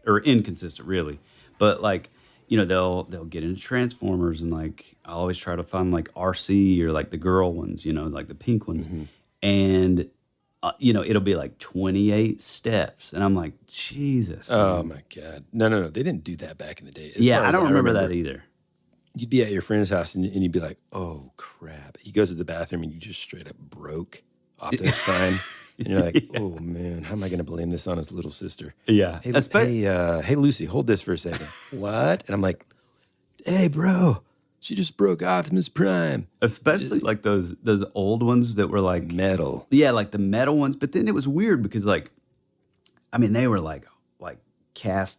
or inconsistent, really. But like, they'll get into Transformers, and like I always try to find like RC or like the girl ones, like the pink ones, and it'll be like 28 steps, and I'm like, Jesus. Oh man. my God, no, they didn't do that back in the day. I don't remember that either. You'd be at your friend's house, and you'd be like, oh crap. He goes to the bathroom, and you just straight up broke Optimus Prime. And you're like, oh man, how am I going to blame this on his little sister? Yeah. Hey, Lucy, hold this for a second. What? And I'm like, hey, bro, she just broke Optimus Prime. Especially like those old ones that were like metal. Yeah, like the metal ones. But then it was weird because they were like cast,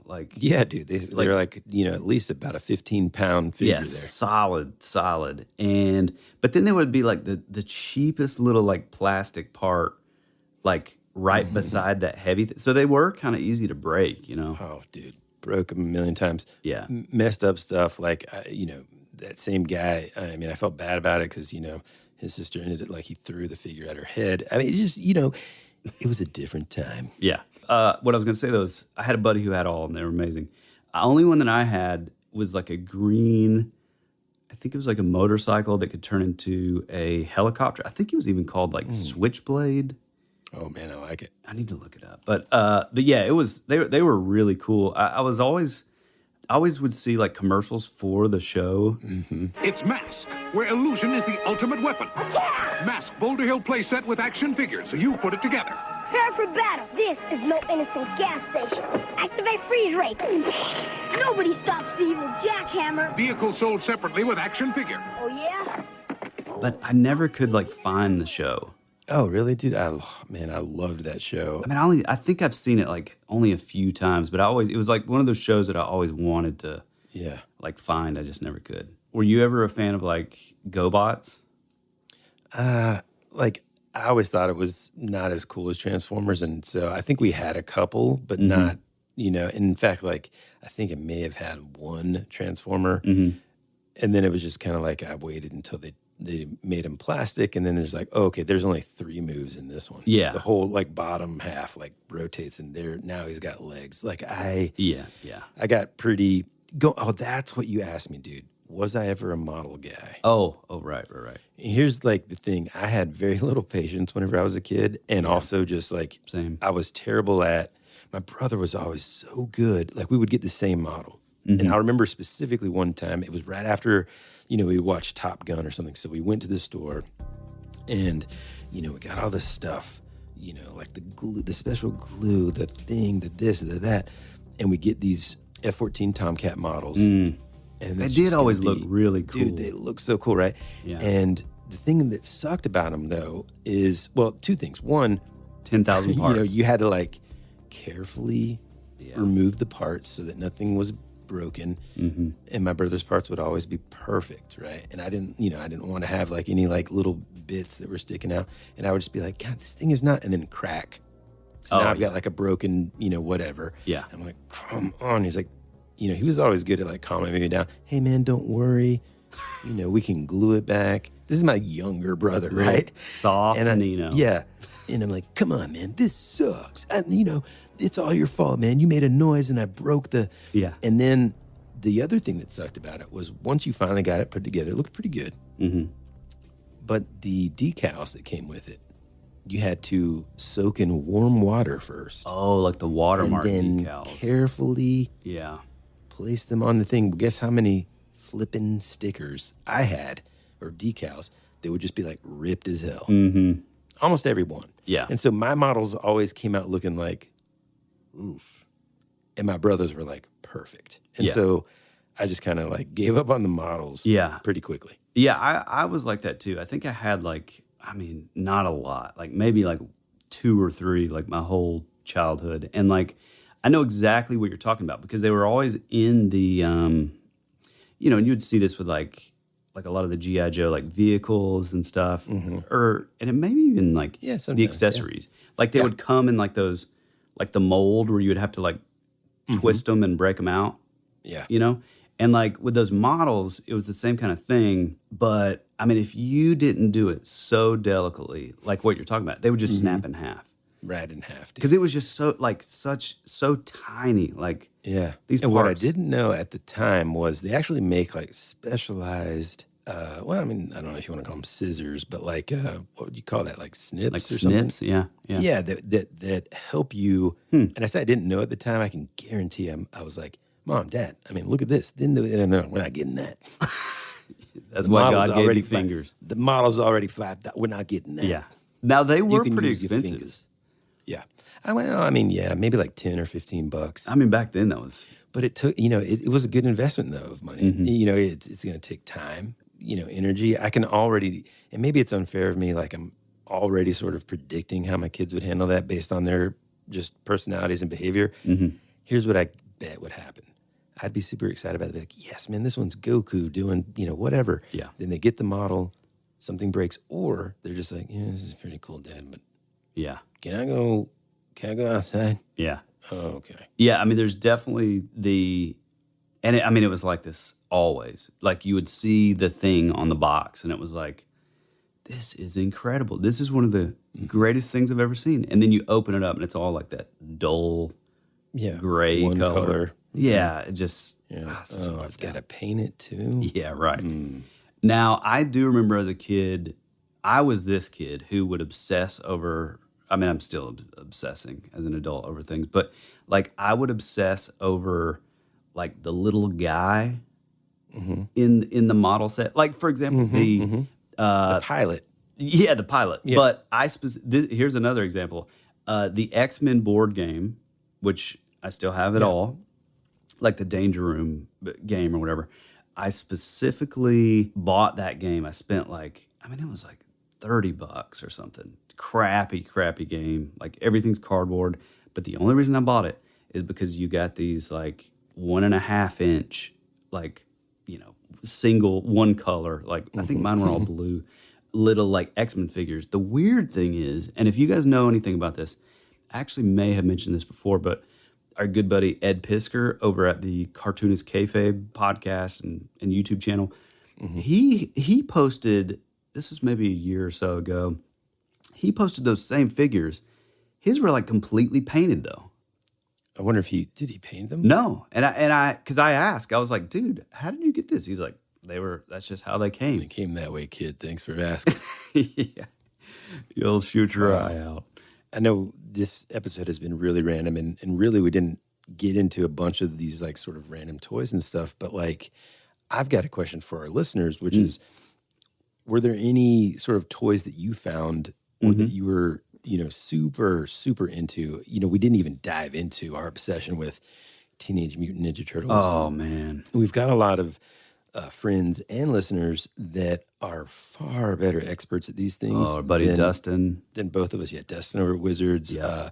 like yeah, dude. They're like at least about a 15-pound figure there. Solid. But then there would be like the cheapest little like plastic part, like right beside that heavy. So they were kind of easy to break, Oh, dude, broke them a million times. Yeah, messed up stuff. Like that same guy. I mean, I felt bad about it because his sister ended it like he threw the figure at her head. I mean, it just it was a different time. Yeah. What I was going to say, though, is I had a buddy who had all, and they were amazing. The only one that I had was like a green, I think it was like a motorcycle that could turn into a helicopter. I think it was even called like Switchblade. Oh, man, I like it. I need to look it up. But yeah, it was they were really cool. I always would see like commercials for the show. Mm-hmm. It's Mask, where illusion is the ultimate weapon. Mask Boulder Hill playset with action figures, so you put it together. Prepare for battle. This is no innocent gas station. Activate freeze rate. Nobody stops the evil jackhammer. Vehicle sold separately with action figure. Oh, yeah? But I never could like find the show. Oh, really, dude? I loved that show. I mean, I think I've seen it like only a few times, but it was like one of those shows that I always wanted to like find. I just never could. Were you ever a fan of like GoBots? Like I always thought it was not as cool as Transformers, and so I think we had a couple, but not, in fact, like I think it may have had one Transformer, and then it was just kind of like I waited until they made him plastic, and then there's like, oh, okay, there's only 3 moves in this one. Yeah, the whole like bottom half like rotates, and now he's got legs. Like I got pretty Oh, that's what you asked me, dude. Was I ever a model guy? Oh, right. Here's like the thing. I had very little patience whenever I was a kid. And also just like, same. I was terrible at, my brother was always so good. Like we would get the same model. And I remember specifically one time, it was right after, we watched Top Gun or something. So we went to the store and, we got all this stuff, like the glue, the special glue, the thing, the this, the that. And we get these F-14 Tomcat models. And they did always look really cool. Dude, they look so cool, right? Yeah. And the thing that sucked about them, though, is, well, 2 things. One, 10,000 parts. You had to, like, carefully remove the parts so that nothing was broken. And my brother's parts would always be perfect, right? And I didn't want to have, like, any, like, little bits that were sticking out. And I would just be like, God, this thing is not, and then crack. So now I've got, like, a broken, whatever. Yeah. I'm like, come on. He's like, he was always good at like calming me down. Hey man, don't worry. We can glue it back. This is my younger brother, right? Soft and Yeah. And I'm like, come on, man, this sucks. And it's all your fault, man. You made a noise and I broke the. Yeah. And then the other thing that sucked about it was once you finally got it put together, it looked pretty good. But the decals that came with it, you had to soak in warm water first. Oh, like the watermark and then decals. Carefully. Yeah. Place them on the thing. Guess how many flippin' stickers I had, or decals, that would just be like ripped as hell. Almost every one. Yeah. And so my models always came out looking like, oof. And my brothers were like perfect. And so I just kind of like gave up on the models pretty quickly. Yeah, I was like that too. I think I had like, not a lot, like maybe like 2 or 3, like my whole childhood. And like, I know exactly what you're talking about because they were always in the, and you would see this with like a lot of the G.I. Joe like vehicles and stuff, and it maybe even like the accessories. Like they would come in like those, like the mold where you would have to like twist them and break them out. Yeah. And like with those models, it was the same kind of thing. But I mean, if you didn't do it so delicately, like what you're talking about, they would just snap in half. Right in half. Because it was just so tiny. Like, yeah. These and parts. what I didn't know at the time was they actually make like specialized, well, I mean, I don't know if you want to call them scissors, but like, what would you call that? Like snips Like or snips, something? Yeah, that help you. And I said I didn't know at the time. I can guarantee I was like, Mom, Dad, I mean, look at this. Then we're not getting that. That's why God gave you fingers. The model's already $5. We're not getting that. Yeah. Now, they were You can pretty use your expensive. fingers. Yeah. I mean, yeah, maybe like 10 or 15 bucks. I mean, back then that was... But it took, it was a good investment, though, of money. It's going to take time, energy. I can already, and maybe it's unfair of me, like I'm already sort of predicting how my kids would handle that based on their just personalities and behavior. Here's what I bet would happen. I'd be super excited about it. Like, yes, man, this one's Goku doing, whatever. Yeah. Then they get the model, something breaks, or they're just like, yeah, this is pretty cool, Dad, but yeah, can I go outside? Yeah. Oh, okay. Yeah, I mean, there's definitely it was like this always. Like, you would see the thing on the box, and it was like, this is incredible. This is one of the greatest things I've ever seen. And then you open it up, and it's all like that dull, gray one color. Yeah, it just... I've got to paint it, too? Yeah, right. Now, I do remember as a kid, I was this kid who would obsess over... I mean, I'm still obsessing as an adult over things, but like I would obsess over like the little guy in the model set. Like, for example, the pilot. Yeah, the pilot. Yeah. But here's another example. The X-Men board game, which I still have it all, like the Danger Room game or whatever. I specifically bought that game. I spent it was like $30 or something. Crappy game. Like, everything's cardboard. But the only reason I bought it is because you got these like 1.5 inch, like, single one color. Like, I think mine were all blue, little like X-Men figures. The weird thing is, and if you guys know anything about this, I actually may have mentioned this before, but our good buddy Ed Pisker over at the Cartoonist Kayfabe podcast and YouTube channel, he posted, this was maybe a year or so ago, he posted those same figures. His were like completely painted though. I wonder if did he paint them? No. And I because I asked, I was like, dude, how did you get this? He's like, that's just how they came. They came that way, kid. Thanks for asking. Yeah. You'll shoot your eye out. I know this episode has been really random, and really we didn't get into a bunch of these like sort of random toys and stuff, but like I've got a question for our listeners, which is, were there any sort of toys that you found or that you were, super, super into? We didn't even dive into our obsession with Teenage Mutant Ninja Turtles. Oh, man. We've got a lot of friends and listeners that are far better experts at these things. Oh, our buddy Dustin. Than both of us. Yeah, Dustin over at Wizards. Yeah.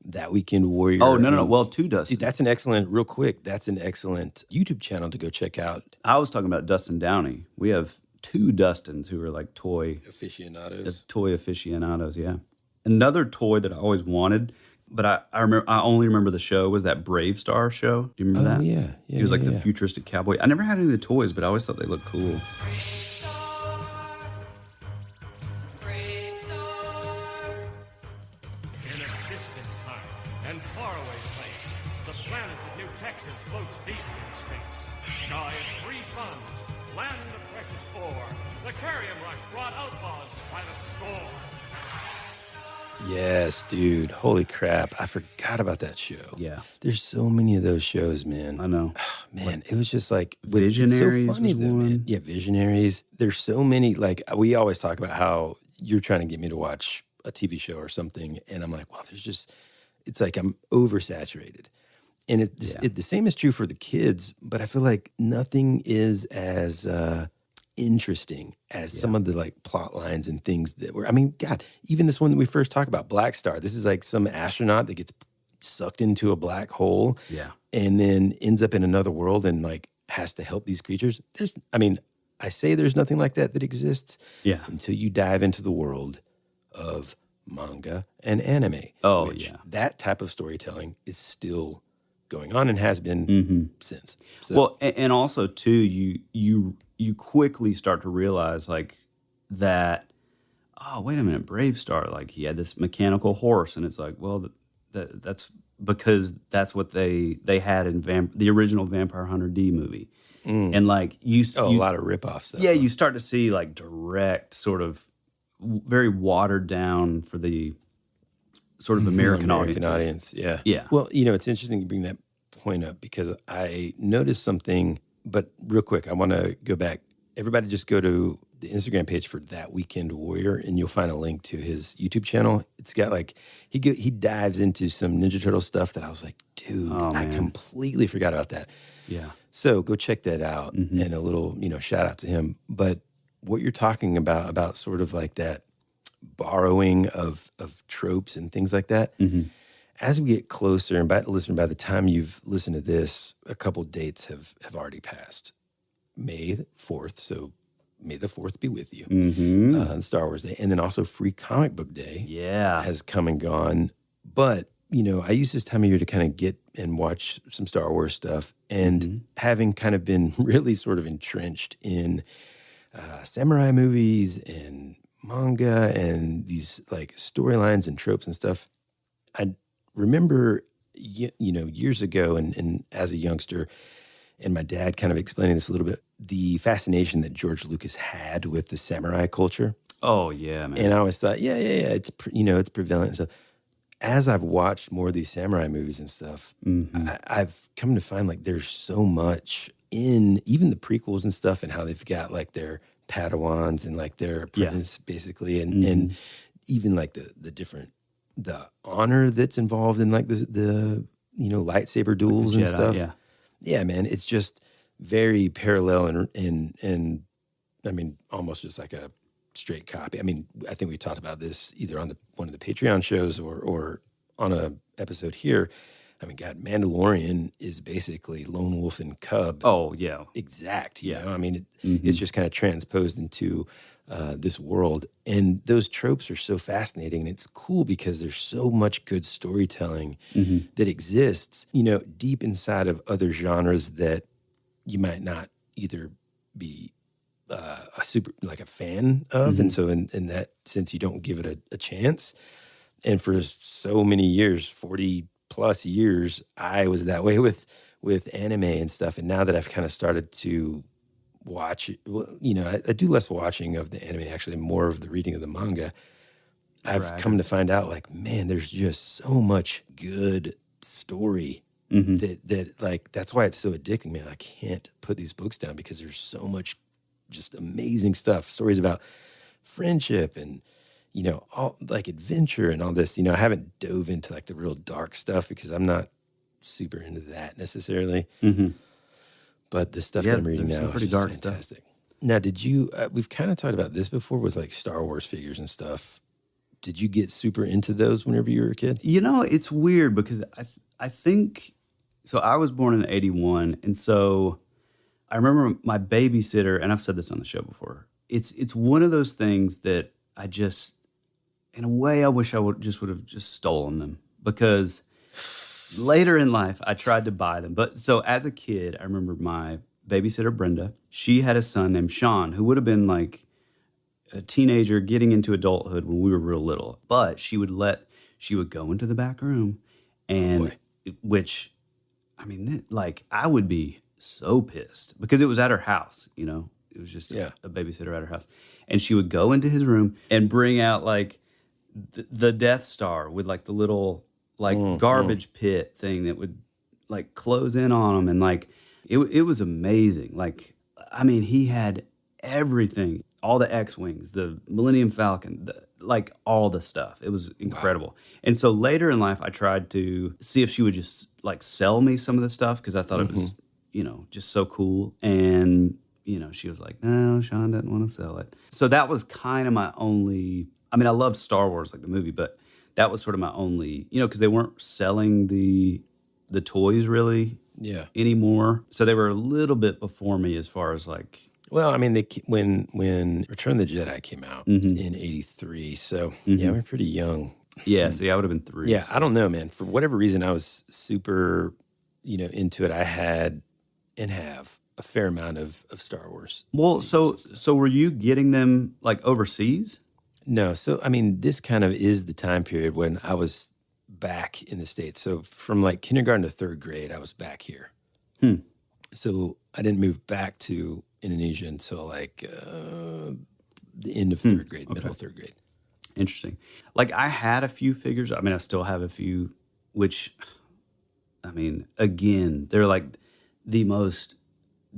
That Weekend Warrior. Oh, no. Well, two Dustin. That's an excellent YouTube channel to go check out. I was talking about Dustin Downey. We have two Dustins who are like toy aficionados, yeah. Another toy that I always wanted, but I only remember the show, was that Brave Star show. Do you remember that? Yeah. He was like the futuristic cowboy. I never had any of the toys, but I always thought they looked cool. Yes, dude. Holy crap. I forgot about that show. Yeah. There's so many of those shows, man. I know. Man, it was just like... Visionaries it's so funny, was though, one. man. Yeah, Visionaries. There's so many, like, we always talk about how you're trying to get me to watch a TV show or something, and I'm like, well, there's just... It's like I'm oversaturated. And the same is true for the kids, but I feel like nothing is as... interesting as some of the like plot lines and things that were, I mean, God, even this one that we first talked about, Black Star, this is like some astronaut that gets sucked into a black hole and then ends up in another world and like has to help these creatures. I say there's nothing like that exists until you dive into the world of manga and anime. Oh, that type of storytelling is still going on and has been since. So, Well, and also too, you quickly start to realize like that. Oh, wait a minute, Brave Star, like he had this mechanical horse, and it's like, well, that's because that's what they had in the original Vampire Hunter D movie, and like a lot of ripoff stuff. Yeah, you start to see like direct, sort of very watered down for the sort of American audience. Yeah, yeah. Well, it's interesting you bring that point up because I noticed something. But real quick, I want to go back. Everybody, just go to the Instagram page for That Weekend Warrior, and you'll find a link to his YouTube channel. It's got like he dives into some Ninja Turtle stuff that I was like, dude, I completely forgot about that. Yeah. So go check that out, and a little shout out to him. But what you're talking about sort of like that borrowing of tropes and things like that. As we get closer, and by the time you've listened to this, a couple dates have already passed. May 4th, so May the 4th be with you, on Star Wars Day. And then also Free Comic Book Day has come and gone. But, I use this time of year to kind of get and watch some Star Wars stuff. And having kind of been really sort of entrenched in samurai movies and manga and these like storylines and tropes and stuff, I remember, years ago and as a youngster, and my dad kind of explaining this a little bit, the fascination that George Lucas had with the samurai culture. Oh, yeah, man. And I always thought, it's prevalent. So as I've watched more of these samurai movies and stuff, I've come to find like there's so much in even the prequels and stuff, and how they've got like their Padawans and like their apprentice basically, and even like the honor that's involved in like the lightsaber duels and Jedi, stuff. Yeah, man, it's just very parallel and I mean, almost just like a straight copy. I mean, I think we talked about this either on one of the Patreon shows or on a episode here. I mean, God, Mandalorian is basically Lone Wolf and Cub. Oh, yeah. Exact. You know? I mean, it's just kind of transposed into this world. And those tropes are so fascinating. And it's cool because there's so much good storytelling that exists, deep inside of other genres that you might not either be a fan of. And so in that sense, you don't give it a chance. And for so many years, 40 plus years, I was that way with anime and stuff. And now that I've kind of started to watch, I do less watching of the anime, actually more of the reading of the manga. I've come to find out, like, man, there's just so much good story that like, that's why it's so addicting, man. I can't put these books down because there's so much just amazing stuff, stories about friendship and, all like adventure and all this. I haven't dove into like the real dark stuff because I'm not super into that necessarily. But the stuff that I'm reading now is pretty dark fantastic stuff. Now, did you, we've kind of talked about this before with like Star Wars figures and stuff. Did you get super into those whenever you were a kid? It's weird because I think, so I was born in 81. And so I remember my babysitter, and I've said this on the show before, it's one of those things that I just, in a way, I wish I would have just stolen them, because later in life, I tried to buy them. But so as a kid, I remember my babysitter, Brenda, she had a son named Sean, who would have been like a teenager getting into adulthood when we were real little. But she would go into the back room, and which, I mean, like, I would be so pissed because it was at her house, it was just a babysitter at her house. And she would go into his room and bring out like the Death Star with like the little like garbage pit thing that would like close in on him. And like, it was amazing. Like, I mean, he had everything, all the X-Wings, the Millennium Falcon, like all the stuff. It was incredible. Wow. And so later in life, I tried to see if she would just like sell me some of the stuff, because I thought it was, just so cool. And, she was like, no, Sean doesn't want to sell it. So that was kind of my only, I mean, I loved Star Wars, like the movie, but that was sort of my only, because they weren't selling the toys really anymore. So they were a little bit before me as far as like. Well, I mean, when Return of the Jedi came out in 83, so yeah, we're pretty young. Yeah, see, I would have been 3. Yeah, so. I don't know, man. For whatever reason, I was super into it, I had and have a fair amount of Star Wars. Well, so were you getting them like overseas? No. So, I mean, this kind of is the time period when I was back in the States. So from like kindergarten to third grade, I was back here. So I didn't move back to Indonesia until like the end of third grade, middle of third grade. Interesting. Like I had a few figures. I mean, I still have a few, which, I mean, again, they're like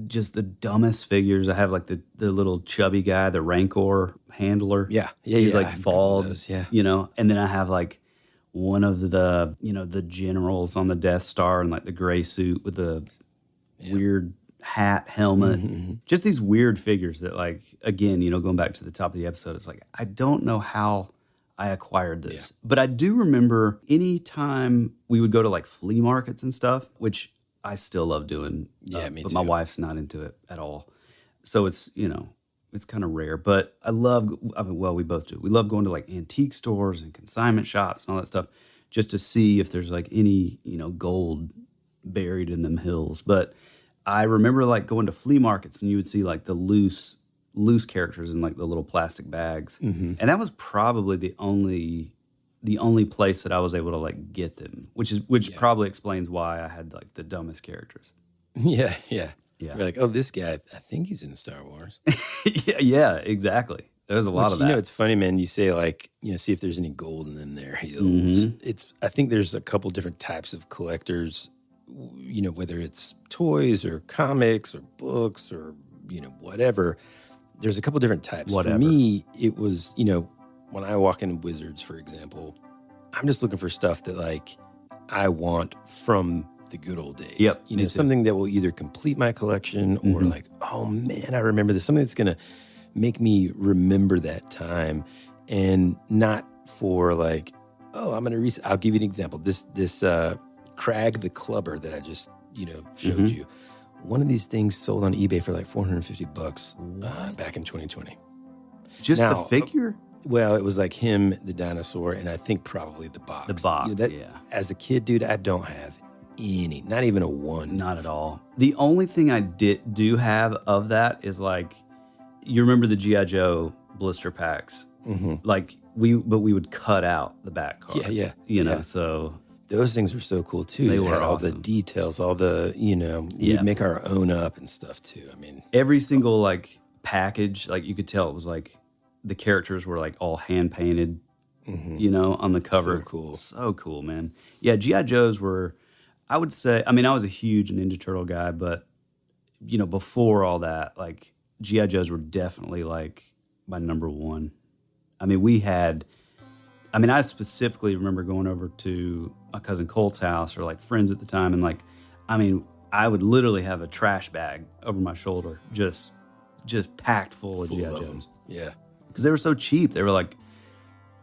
just the dumbest figures. I have like the little chubby guy, the Rancor handler. Yeah. He's like bald, those, yeah. And then I have like one of the, the generals on the Death Star in like the gray suit with the weird hat, helmet. Just these weird figures that like, again, going back to the top of the episode, it's like, I don't know how I acquired this. But I do remember any time we would go to like flea markets and stuff, which I still love doing. Yeah, me but too. my wife's not into it at all. So it's, it's kind of rare. But we both do. We love going to like antique stores and consignment shops and all that stuff just to see if there's like any, gold buried in them hills. But I remember like going to flea markets and you would see like the loose characters in like the little plastic bags. And that was probably the only place that I was able to like get them, which probably explains why I had like the dumbest characters. Yeah. You're like, oh, this guy, I think he's in Star Wars. yeah, exactly. There's a lot of that. It's funny, man. You say like, see if there's any gold in them there hills. I think there's a couple different types of collectors, whether it's toys or comics or books or, whatever. There's a couple different types. Whatever. For me, it was, when I walk in Wizards, for example, I'm just looking for stuff that like I want from the good old days. Yep. Something that will either complete my collection or like, oh man, I remember this. Something that's going to make me remember that time, and not for like, oh, I'm going to I'll give you an example. This Crag the Clubber that I just, showed you. One of these things sold on eBay for like $450 back in 2020. Just the figure? Well, it was like him, the dinosaur, and I think probably the box. The box, As a kid, dude, I don't have any, not even a one. Not at all. The only thing I do have of that is like, you remember the G.I. Joe blister packs? Like we would cut out the back cards. Yeah. So those things were so cool too. They were had all awesome. the details, all the, we'd make our own up and stuff too. I mean, every single like package, like you could tell it was like the characters were like all hand painted, on the cover. So cool, man. Yeah, G.I. Joes were, I would say, I mean, I was a huge Ninja Turtle guy, but before all that, like G.I. Joes were definitely like my number one. I mean, I specifically remember going over to my cousin Colt's house or like friends at the time. And like, I mean, I would literally have a trash bag over my shoulder, just packed full of G.I. Joes. Yeah. Because they were so cheap. They were like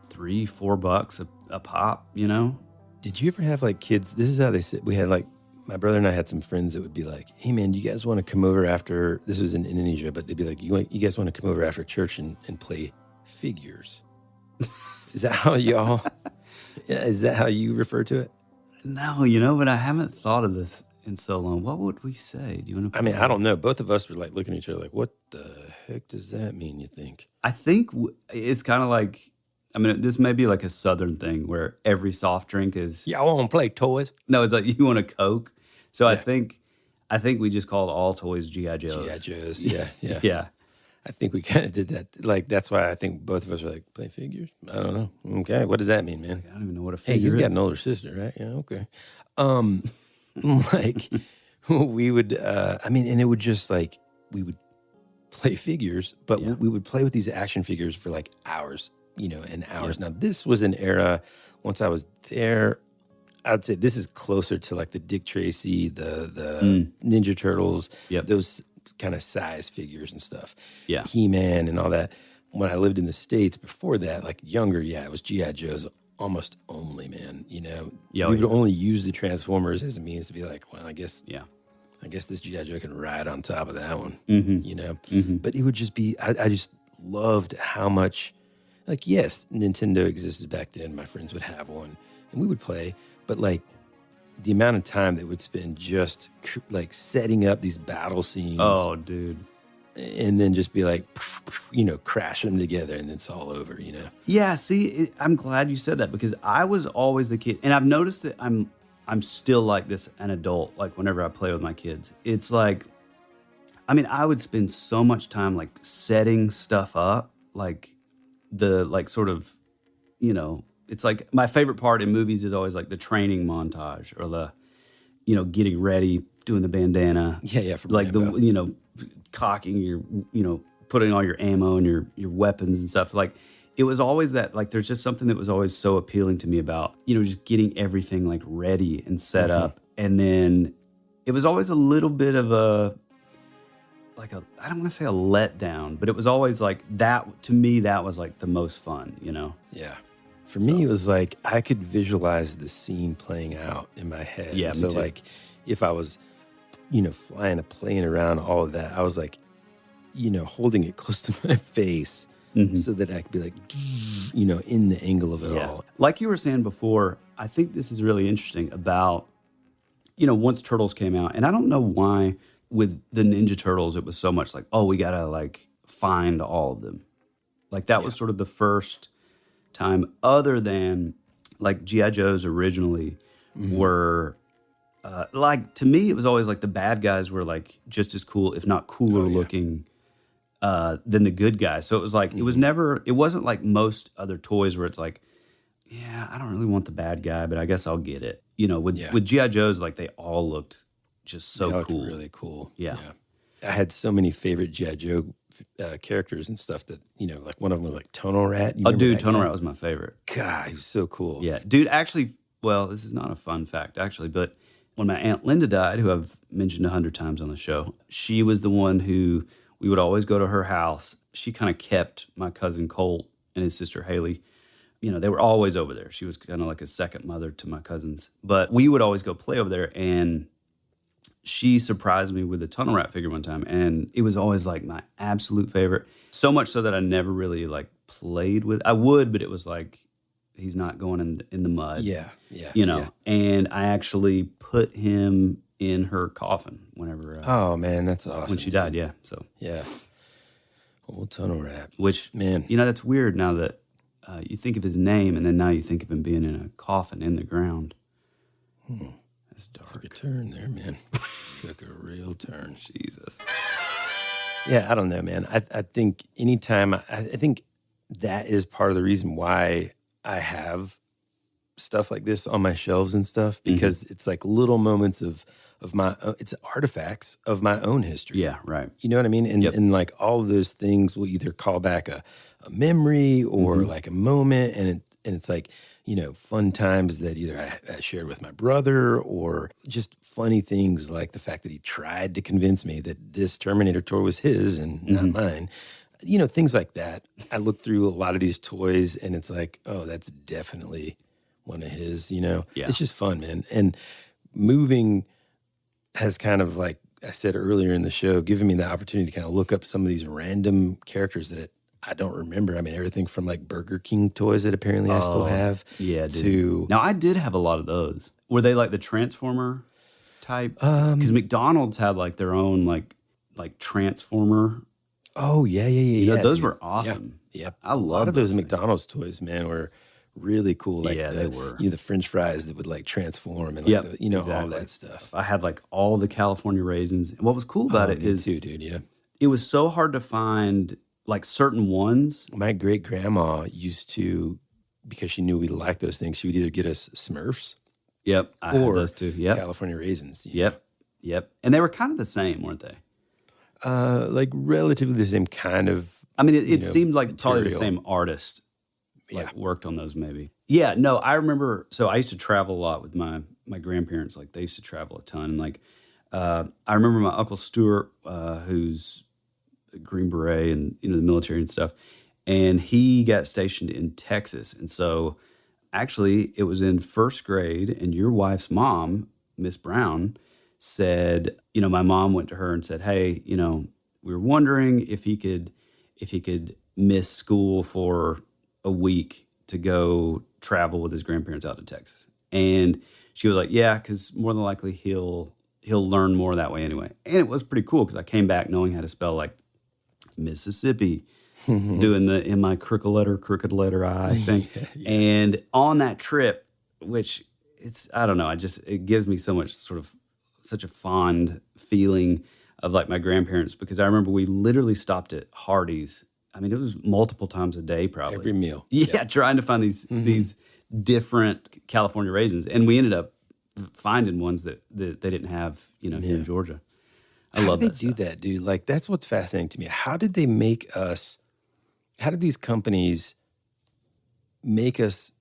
$3-4 a pop, Did you ever have like kids? This is how they said. We had like, my brother and I had some friends that would be like, hey man, do you guys want to come over after, this was in Indonesia, but they'd be like, you guys want to come over after church and play figures? Is that how is that how you refer to it? No, but I haven't thought of this in so long. What would we say? Do you want to? I mean, I don't know. Both of us were like looking at each other like, what the heck does that mean, you think? I think it's kind of like, I mean, this may be like a Southern thing where every soft drink is... Yeah, I want to play toys. No, it's like you want a Coke. So I think we just called all toys G.I. Joes. G.I. Joes, yeah. Yeah. I think we kind of did that. Like, that's why I think both of us were like, play figures? I don't know. Okay, what does that mean, man? I don't even know what a figure is. Hey, he's got an older sister, right? Yeah, okay. Like, we would, and it would just like, we would play figures, but we would play with these action figures for like hours, and hours. Now, this was an era, once I was there, I'd say this is closer to like the Dick Tracy, the Ninja Turtles, those kind of size figures and stuff. Yeah. He-Man and all that. When I lived in the States before that, like younger, it was G.I. Joe's almost only, man. We would only use the Transformers as a means to be like, well, I guess this G.I. Joe can ride on top of that one, But it would just be, I just loved how much, like, yes, Nintendo existed back then. My friends would have one and we would play, but like the amount of time that would spend just like setting up these battle scenes. Oh, dude. And then just be like, crashing them together and it's all over, Yeah, see, I'm glad you said that because I was always the kid. And I've noticed that I'm still like this an adult, like whenever I play with my kids. It's like, I mean, I would spend so much time like setting stuff up, like the like sort of, it's like my favorite part in movies is always like the training montage or the, getting ready, doing the bandana. Yeah, from like Rambo. the, cocking your, putting all your ammo and your weapons and stuff. Like it was always that, like, there's just something that was always so appealing to me about, just getting everything like ready and set up. And then it was always a little bit of I don't want to say a letdown, but it was always like that, to me, that was like the most fun, Yeah. For me, it was like I could visualize the scene playing out in my head. Yeah, so me too. like if I was, flying a plane around, all of that, I was like, holding it close to my face so that I could be like, in the angle of it all. Like you were saying before, I think this is really interesting about, once Turtles came out, and I don't know why with the Ninja Turtles, it was so much like, oh, we got to like find all of them. Like that was sort of the first time, other than like G.I. Joes originally were like, to me, it was always like the bad guys were like just as cool, if not cooler looking than the good guys. So it was like, it wasn't like most other toys where it's like, yeah, I don't really want the bad guy, but I guess I'll get it. With G.I. Joes, like they all looked just so cool. Really cool. Yeah. I had so many favorite G.I. Joe characters and stuff that, like one of them was like Tonal Rat. Oh, dude, Tonal Rat was my favorite. God, he was so cool. Yeah. Dude, actually, well, this is not a fun fact, actually, but when my Aunt Linda died, who I've mentioned 100 times on the show, she was the one who we would always go to her house. She kind of kept my cousin Colt and his sister Haley. They were always over there. She was kind of like a second mother to my cousins. But we would always go play over there, and she surprised me with a Tunnel Rat figure one time, and it was always like my absolute favorite. So much so that I never really like played with. I would, but it was like he's not going in the mud. Yeah. And I actually put him in her coffin whenever. Oh man, that's awesome. When she died, yeah. So yeah, old Tunnel Rat. Which, man, that's weird now that you think of his name, and then now you think of him being in a coffin in the ground. That's dark. Took a turn there, man. Took a real turn. Jesus. Yeah, I don't know, man. I think anytime, I think that is part of the reason why I have stuff like this on my shelves and stuff, because it's like little moments of my, it's artifacts of my own history. Yeah, right. You know what I mean? And like all of those things will either call back a memory or like a moment, and it's like, fun times that either I shared with my brother, or just funny things like the fact that he tried to convince me that this Terminator toy was his and not mine. Things like that. I look through a lot of these toys and it's like, oh, that's definitely one of his, Yeah. It's just fun, man. And moving has kind of, like I said earlier in the show, given me the opportunity to kind of look up some of these random characters that I don't remember. I mean, everything from like Burger King toys that apparently I still have. Yeah, dude. To now, I did have a lot of those. Were they like the Transformer type? Because McDonald's had like their own like Transformer. Oh yeah. Those were awesome. Yeah. I love a lot of those things. McDonald's toys, man, were really cool. Like they were. The French fries that would like transform and like all that stuff. I had like all the California raisins. And what was cool about it is too, dude. Yeah. It was so hard to find like certain ones. My great grandma used to, because she knew we liked those things, she would either get us Smurfs. Yep. I had those too. Yep. California raisins. Yep. And they were kind of the same, weren't they? Like relatively the same kind of. I mean, it seemed like probably the material. same artist worked on those maybe. Yeah, no, I remember, so I used to travel a lot with my grandparents. Like they used to travel a ton. And like, I remember my Uncle Stuart, who's a Green Beret and, the military and stuff. And he got stationed in Texas. And so actually it was in first grade, and your wife's mom, Miss Brown, said, my mom went to her and said, hey, we were wondering if he could miss school for a week to go travel with his grandparents out to Texas. And she was like, yeah, because more than likely he'll learn more that way anyway. And it was pretty cool because I came back knowing how to spell like Mississippi, doing the in my crooked letter I thing. Yeah. And on that trip, which I don't know, it gives me so much such a fond feeling of like my grandparents, because I remember we literally stopped at Hardee's. I mean, it was multiple times a day, probably. Every meal. Yeah, trying to find these different California raisins. And we ended up finding ones that they didn't have, here in Georgia. I love that. How do they do that, dude? Like, that's what's fascinating to me. How did these companies make us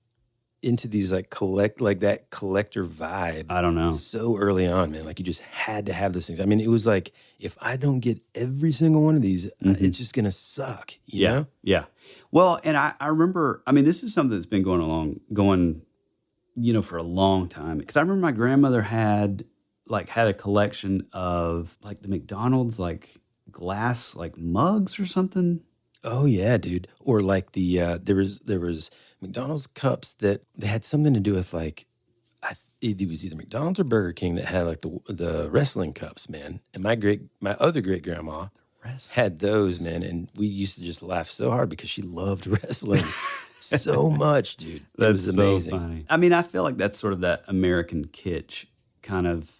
into these that collector vibe? I don't know. So early on, man. Like, you just had to have those things. I mean, it was like, if I don't get every single one of these, it's just going to suck. You know? Yeah. Well, and I remember, I mean, this is something that's been going, for a long time. Because I remember my grandmother had a collection of like the McDonald's like glass like mugs or something. Oh yeah, dude. Or like the there was McDonald's cups that they had something to do with like it was either McDonald's or Burger King that had like the wrestling cups, man. And my other great grandma had those, man, and we used to just laugh so hard because she loved wrestling so much, dude. It was amazing. So funny. I mean, I feel like that's sort of that American kitsch kind of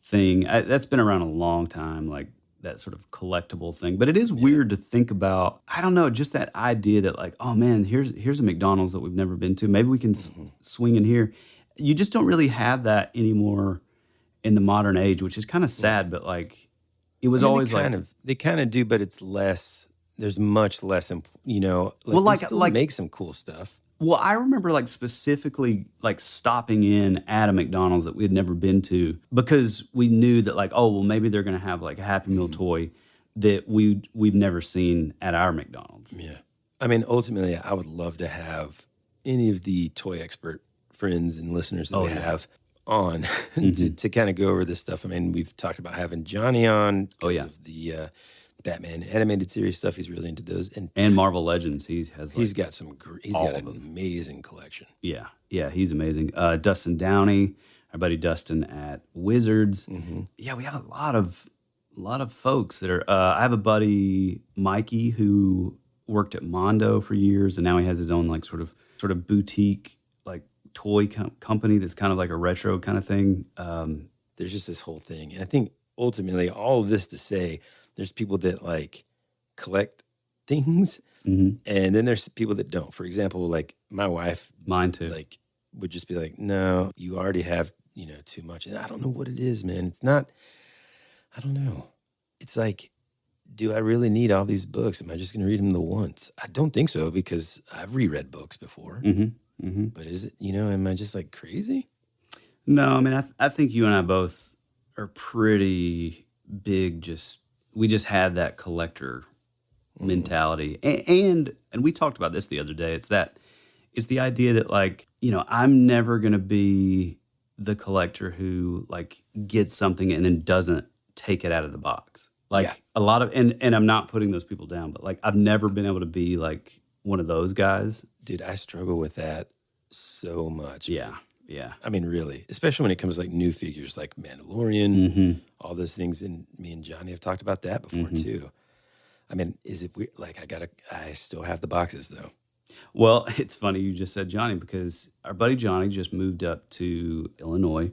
thing. That's been around a long time, like that sort of collectible thing. But it is weird to think about. I don't know, just that idea that like, oh man, here's a McDonald's that we've never been to. Maybe we can swing in here. You just don't really have that anymore in the modern age, which is kind of sad. But like, it was always they kind of do, but it's less. There's much less, Like, still make some cool stuff. Well, I remember like specifically like stopping in at a McDonald's that we had never been to because we knew that like, oh, well, maybe they're going to have like a Happy Meal toy that we've never seen at our McDonald's. Yeah. I mean, ultimately, I would love to have any of the toy expert friends and listeners that we have on to kind of go over this stuff. I mean, we've talked about having Johnny on because of the Batman animated series stuff. He's really into those, and Marvel Legends. He's got an amazing collection. Yeah, he's amazing. Dustin Downey, our buddy Dustin at Wizards. Yeah, we have a lot of folks that are. I have a buddy Mikey who worked at Mondo for years, and now he has his own like sort of boutique like toy company that's kind of like a retro kind of thing. There's just this whole thing, and I think ultimately all of this to say. There's people that like collect things, and then there's people that don't. For example, like my wife, mine too, like would just be like, "No, you already have too much." And I don't know what it is, man. It's not. I don't know. It's like, do I really need all these books? Am I just going to read them the once? I don't think so because I've reread books before. But is it? Am I just like crazy? No, I mean, I think you and I both are pretty big. We just have that collector mentality. And we talked about this the other day. It's the idea that like, I'm never going to be the collector who like gets something and then doesn't take it out of the box. Like a lot of, and I'm not putting those people down, but like, I've never been able to be like one of those guys. Dude, I struggle with that so much. Yeah. I mean, really, especially when it comes to like new figures like Mandalorian, all those things. And me and Johnny have talked about that before too. I mean, is it weird? Like I still have the boxes though. Well, it's funny you just said Johnny because our buddy Johnny just moved up to Illinois.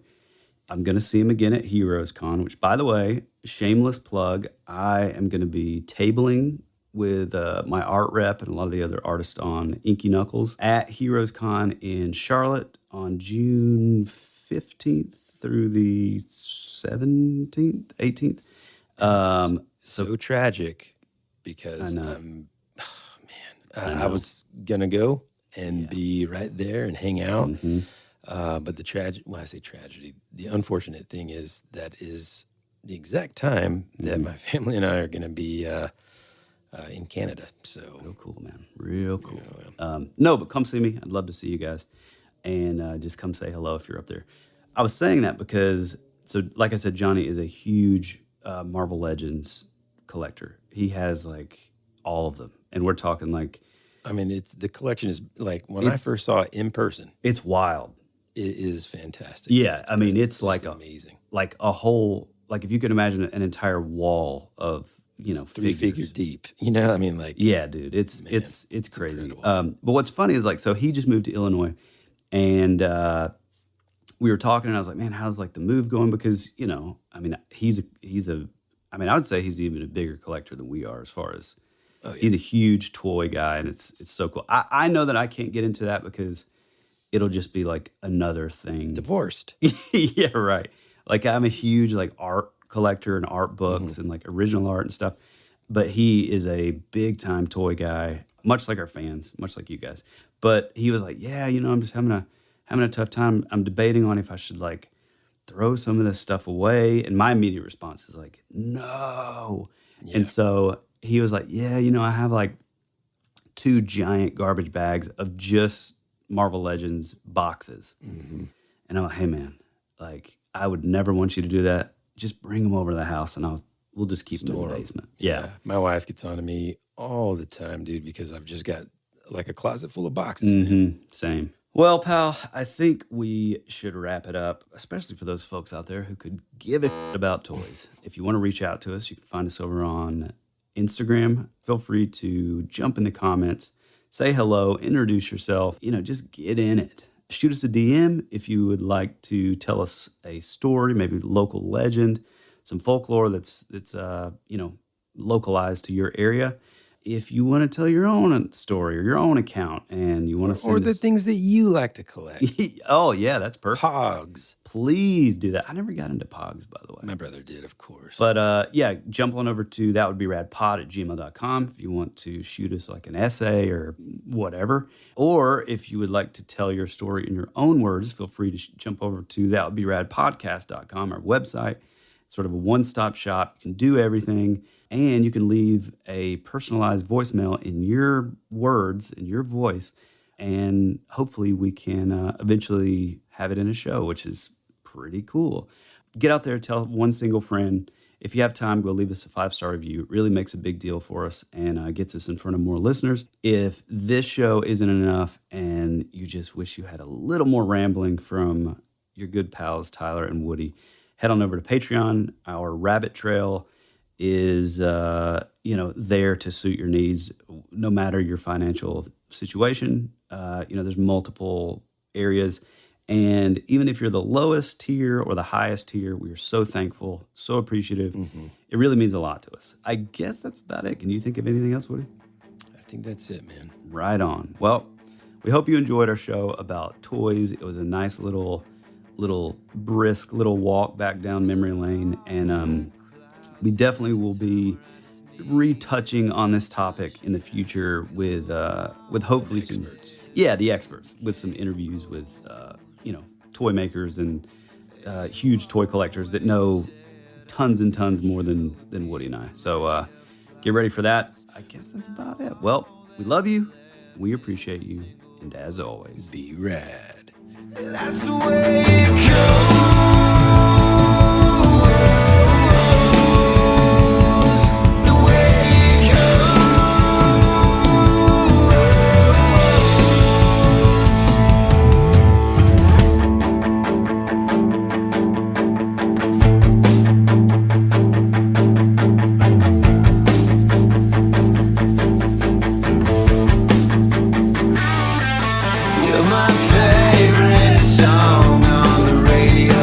I'm going to see him again at Heroes Con, which by the way, shameless plug, I am going to be tabling with my art rep and a lot of the other artists on Inky Knuckles at Heroes Con in Charlotte on June 15th through the 17th, 18th. So tragic because I was going to go and be right there and hang out. But when I say tragedy, the unfortunate thing is that is the exact time that my family and I are going to be in Canada. So real cool, man. Real cool. No, but come see me. I'd love to see you guys. And just come say hello if you're up there. I was saying that because, so like I said, Johnny is a huge Marvel Legends collector. He has like all of them. And we're talking like... I mean, the collection is like, when I first saw it in person. It's wild. It is fantastic. Yeah, I mean, it's like amazing. Like a whole, like if you could imagine an entire wall of, Three-figure deep. I mean, like, yeah, dude, it's crazy. But what's funny is like, so he just moved to Illinois, and we were talking, and I was like, man, how's like the move going? Because I mean, I would say he's even a bigger collector than we are as far as he's a huge toy guy, and it's so cool. I know that I can't get into that because it'll just be like another thing. Divorced. Yeah, right. Like I'm a huge like art collector and art books and like original art and stuff. But he is a big time toy guy, much like our fans, much like you guys. But he was like, yeah, I'm just having a tough time. I'm debating on if I should like throw some of this stuff away. And my immediate response is like, no. Yeah. And so he was like, yeah, I have like 2 giant garbage bags of just Marvel Legends boxes. And I'm like, hey man, like I would never want you to do that. Just bring them over to the house and we'll just keep them in the basement. Yeah. My wife gets on to me all the time, dude, because I've just got like a closet full of boxes. Same. Well, pal, I think we should wrap it up, especially for those folks out there who could give a shit about toys. If you want to reach out to us, you can find us over on Instagram. Feel free to jump in the comments, say hello, introduce yourself, just get in it. Shoot us a DM if you would like to tell us a story, maybe local legend, some folklore that's localized to your area. If you want to tell your own story or your own account and you want to send the things that you like to collect. Oh, yeah, that's perfect. Pogs. Please do that. I never got into Pogs, by the way. My brother did, of course. But yeah, jump on over to thatwouldberadpod@gmail.com if you want to shoot us like an essay or whatever. Or if you would like to tell your story in your own words, feel free to jump over to thatwouldberadpodcast.com, our website. It's sort of a one-stop shop. You can do everything. And you can leave a personalized voicemail in your words, in your voice, and hopefully we can eventually have it in a show, which is pretty cool. Get out there, tell one single friend. If you have time, go leave us a 5-star review. It really makes a big deal for us and gets us in front of more listeners. If this show isn't enough and you just wish you had a little more rambling from your good pals, Tyler and Woody, head on over to Patreon. Our rabbit trail is there to suit your needs no matter your financial situation. There's multiple areas, and even if you're the lowest tier or the highest tier, we are so thankful, so appreciative. It really means a lot to us. I guess that's about it. Can you think of anything else, Woody? I think that's it, man. Right on. Well, we hope you enjoyed our show about toys. It was a nice little brisk little walk back down memory lane, and we definitely will be retouching on this topic in the future with hopefully some experts. The experts, with some interviews with toy makers and huge toy collectors that know tons and tons more than Woody and I. So get ready for that. I guess that's about it. Well, we love you, we appreciate you, and as always, be rad. That's the way it goes. You're my favorite song on the radio.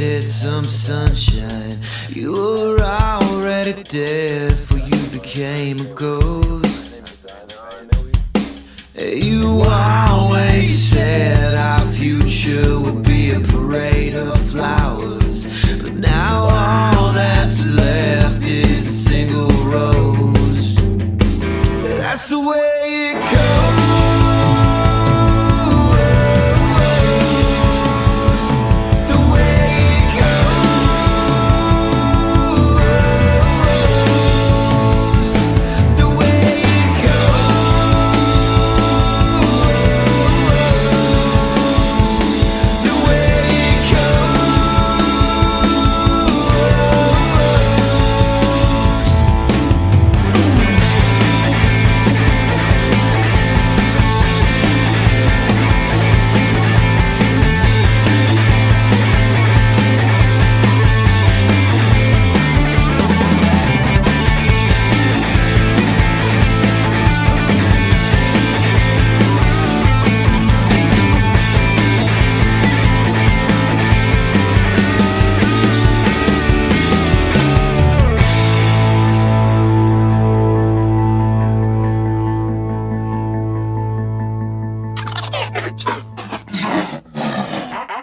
needed some sunshine. You were already dead, for you became a ghost. You always said our future would be a parade of flowers, but now all that's left is a single rose. That's the way it goes.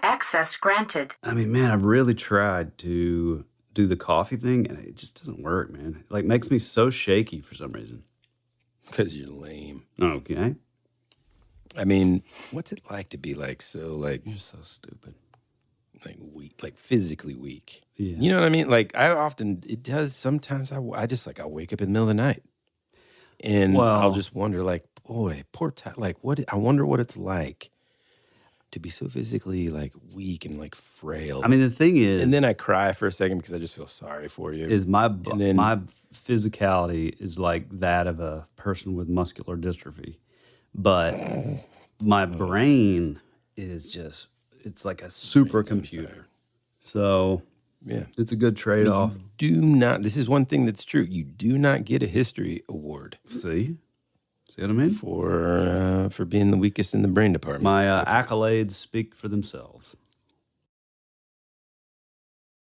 Access granted. I mean, man, I've really tried to do the coffee thing, and it just doesn't work, man. It like makes me so shaky for some reason. Because you're lame. Okay. I mean, what's it like to be like so like You're so stupid. like weak, like physically weak? Yeah. You know what I mean? Like I often it does. Sometimes I just like I'll wake up in the middle of the night, and I'll just wonder like, boy, poor like what? I wonder what it's like to be so physically like weak and like frail. I mean, the thing is, and then I cry for a second because I just feel sorry for you. is my physicality is like that of a person with muscular dystrophy, but my brain is just it's like a supercomputer. So yeah, it's a good trade-off. Do not. This is one thing that's true. You do not get a history award. See what I mean? For being the weakest in the brain department. My accolades speak for themselves.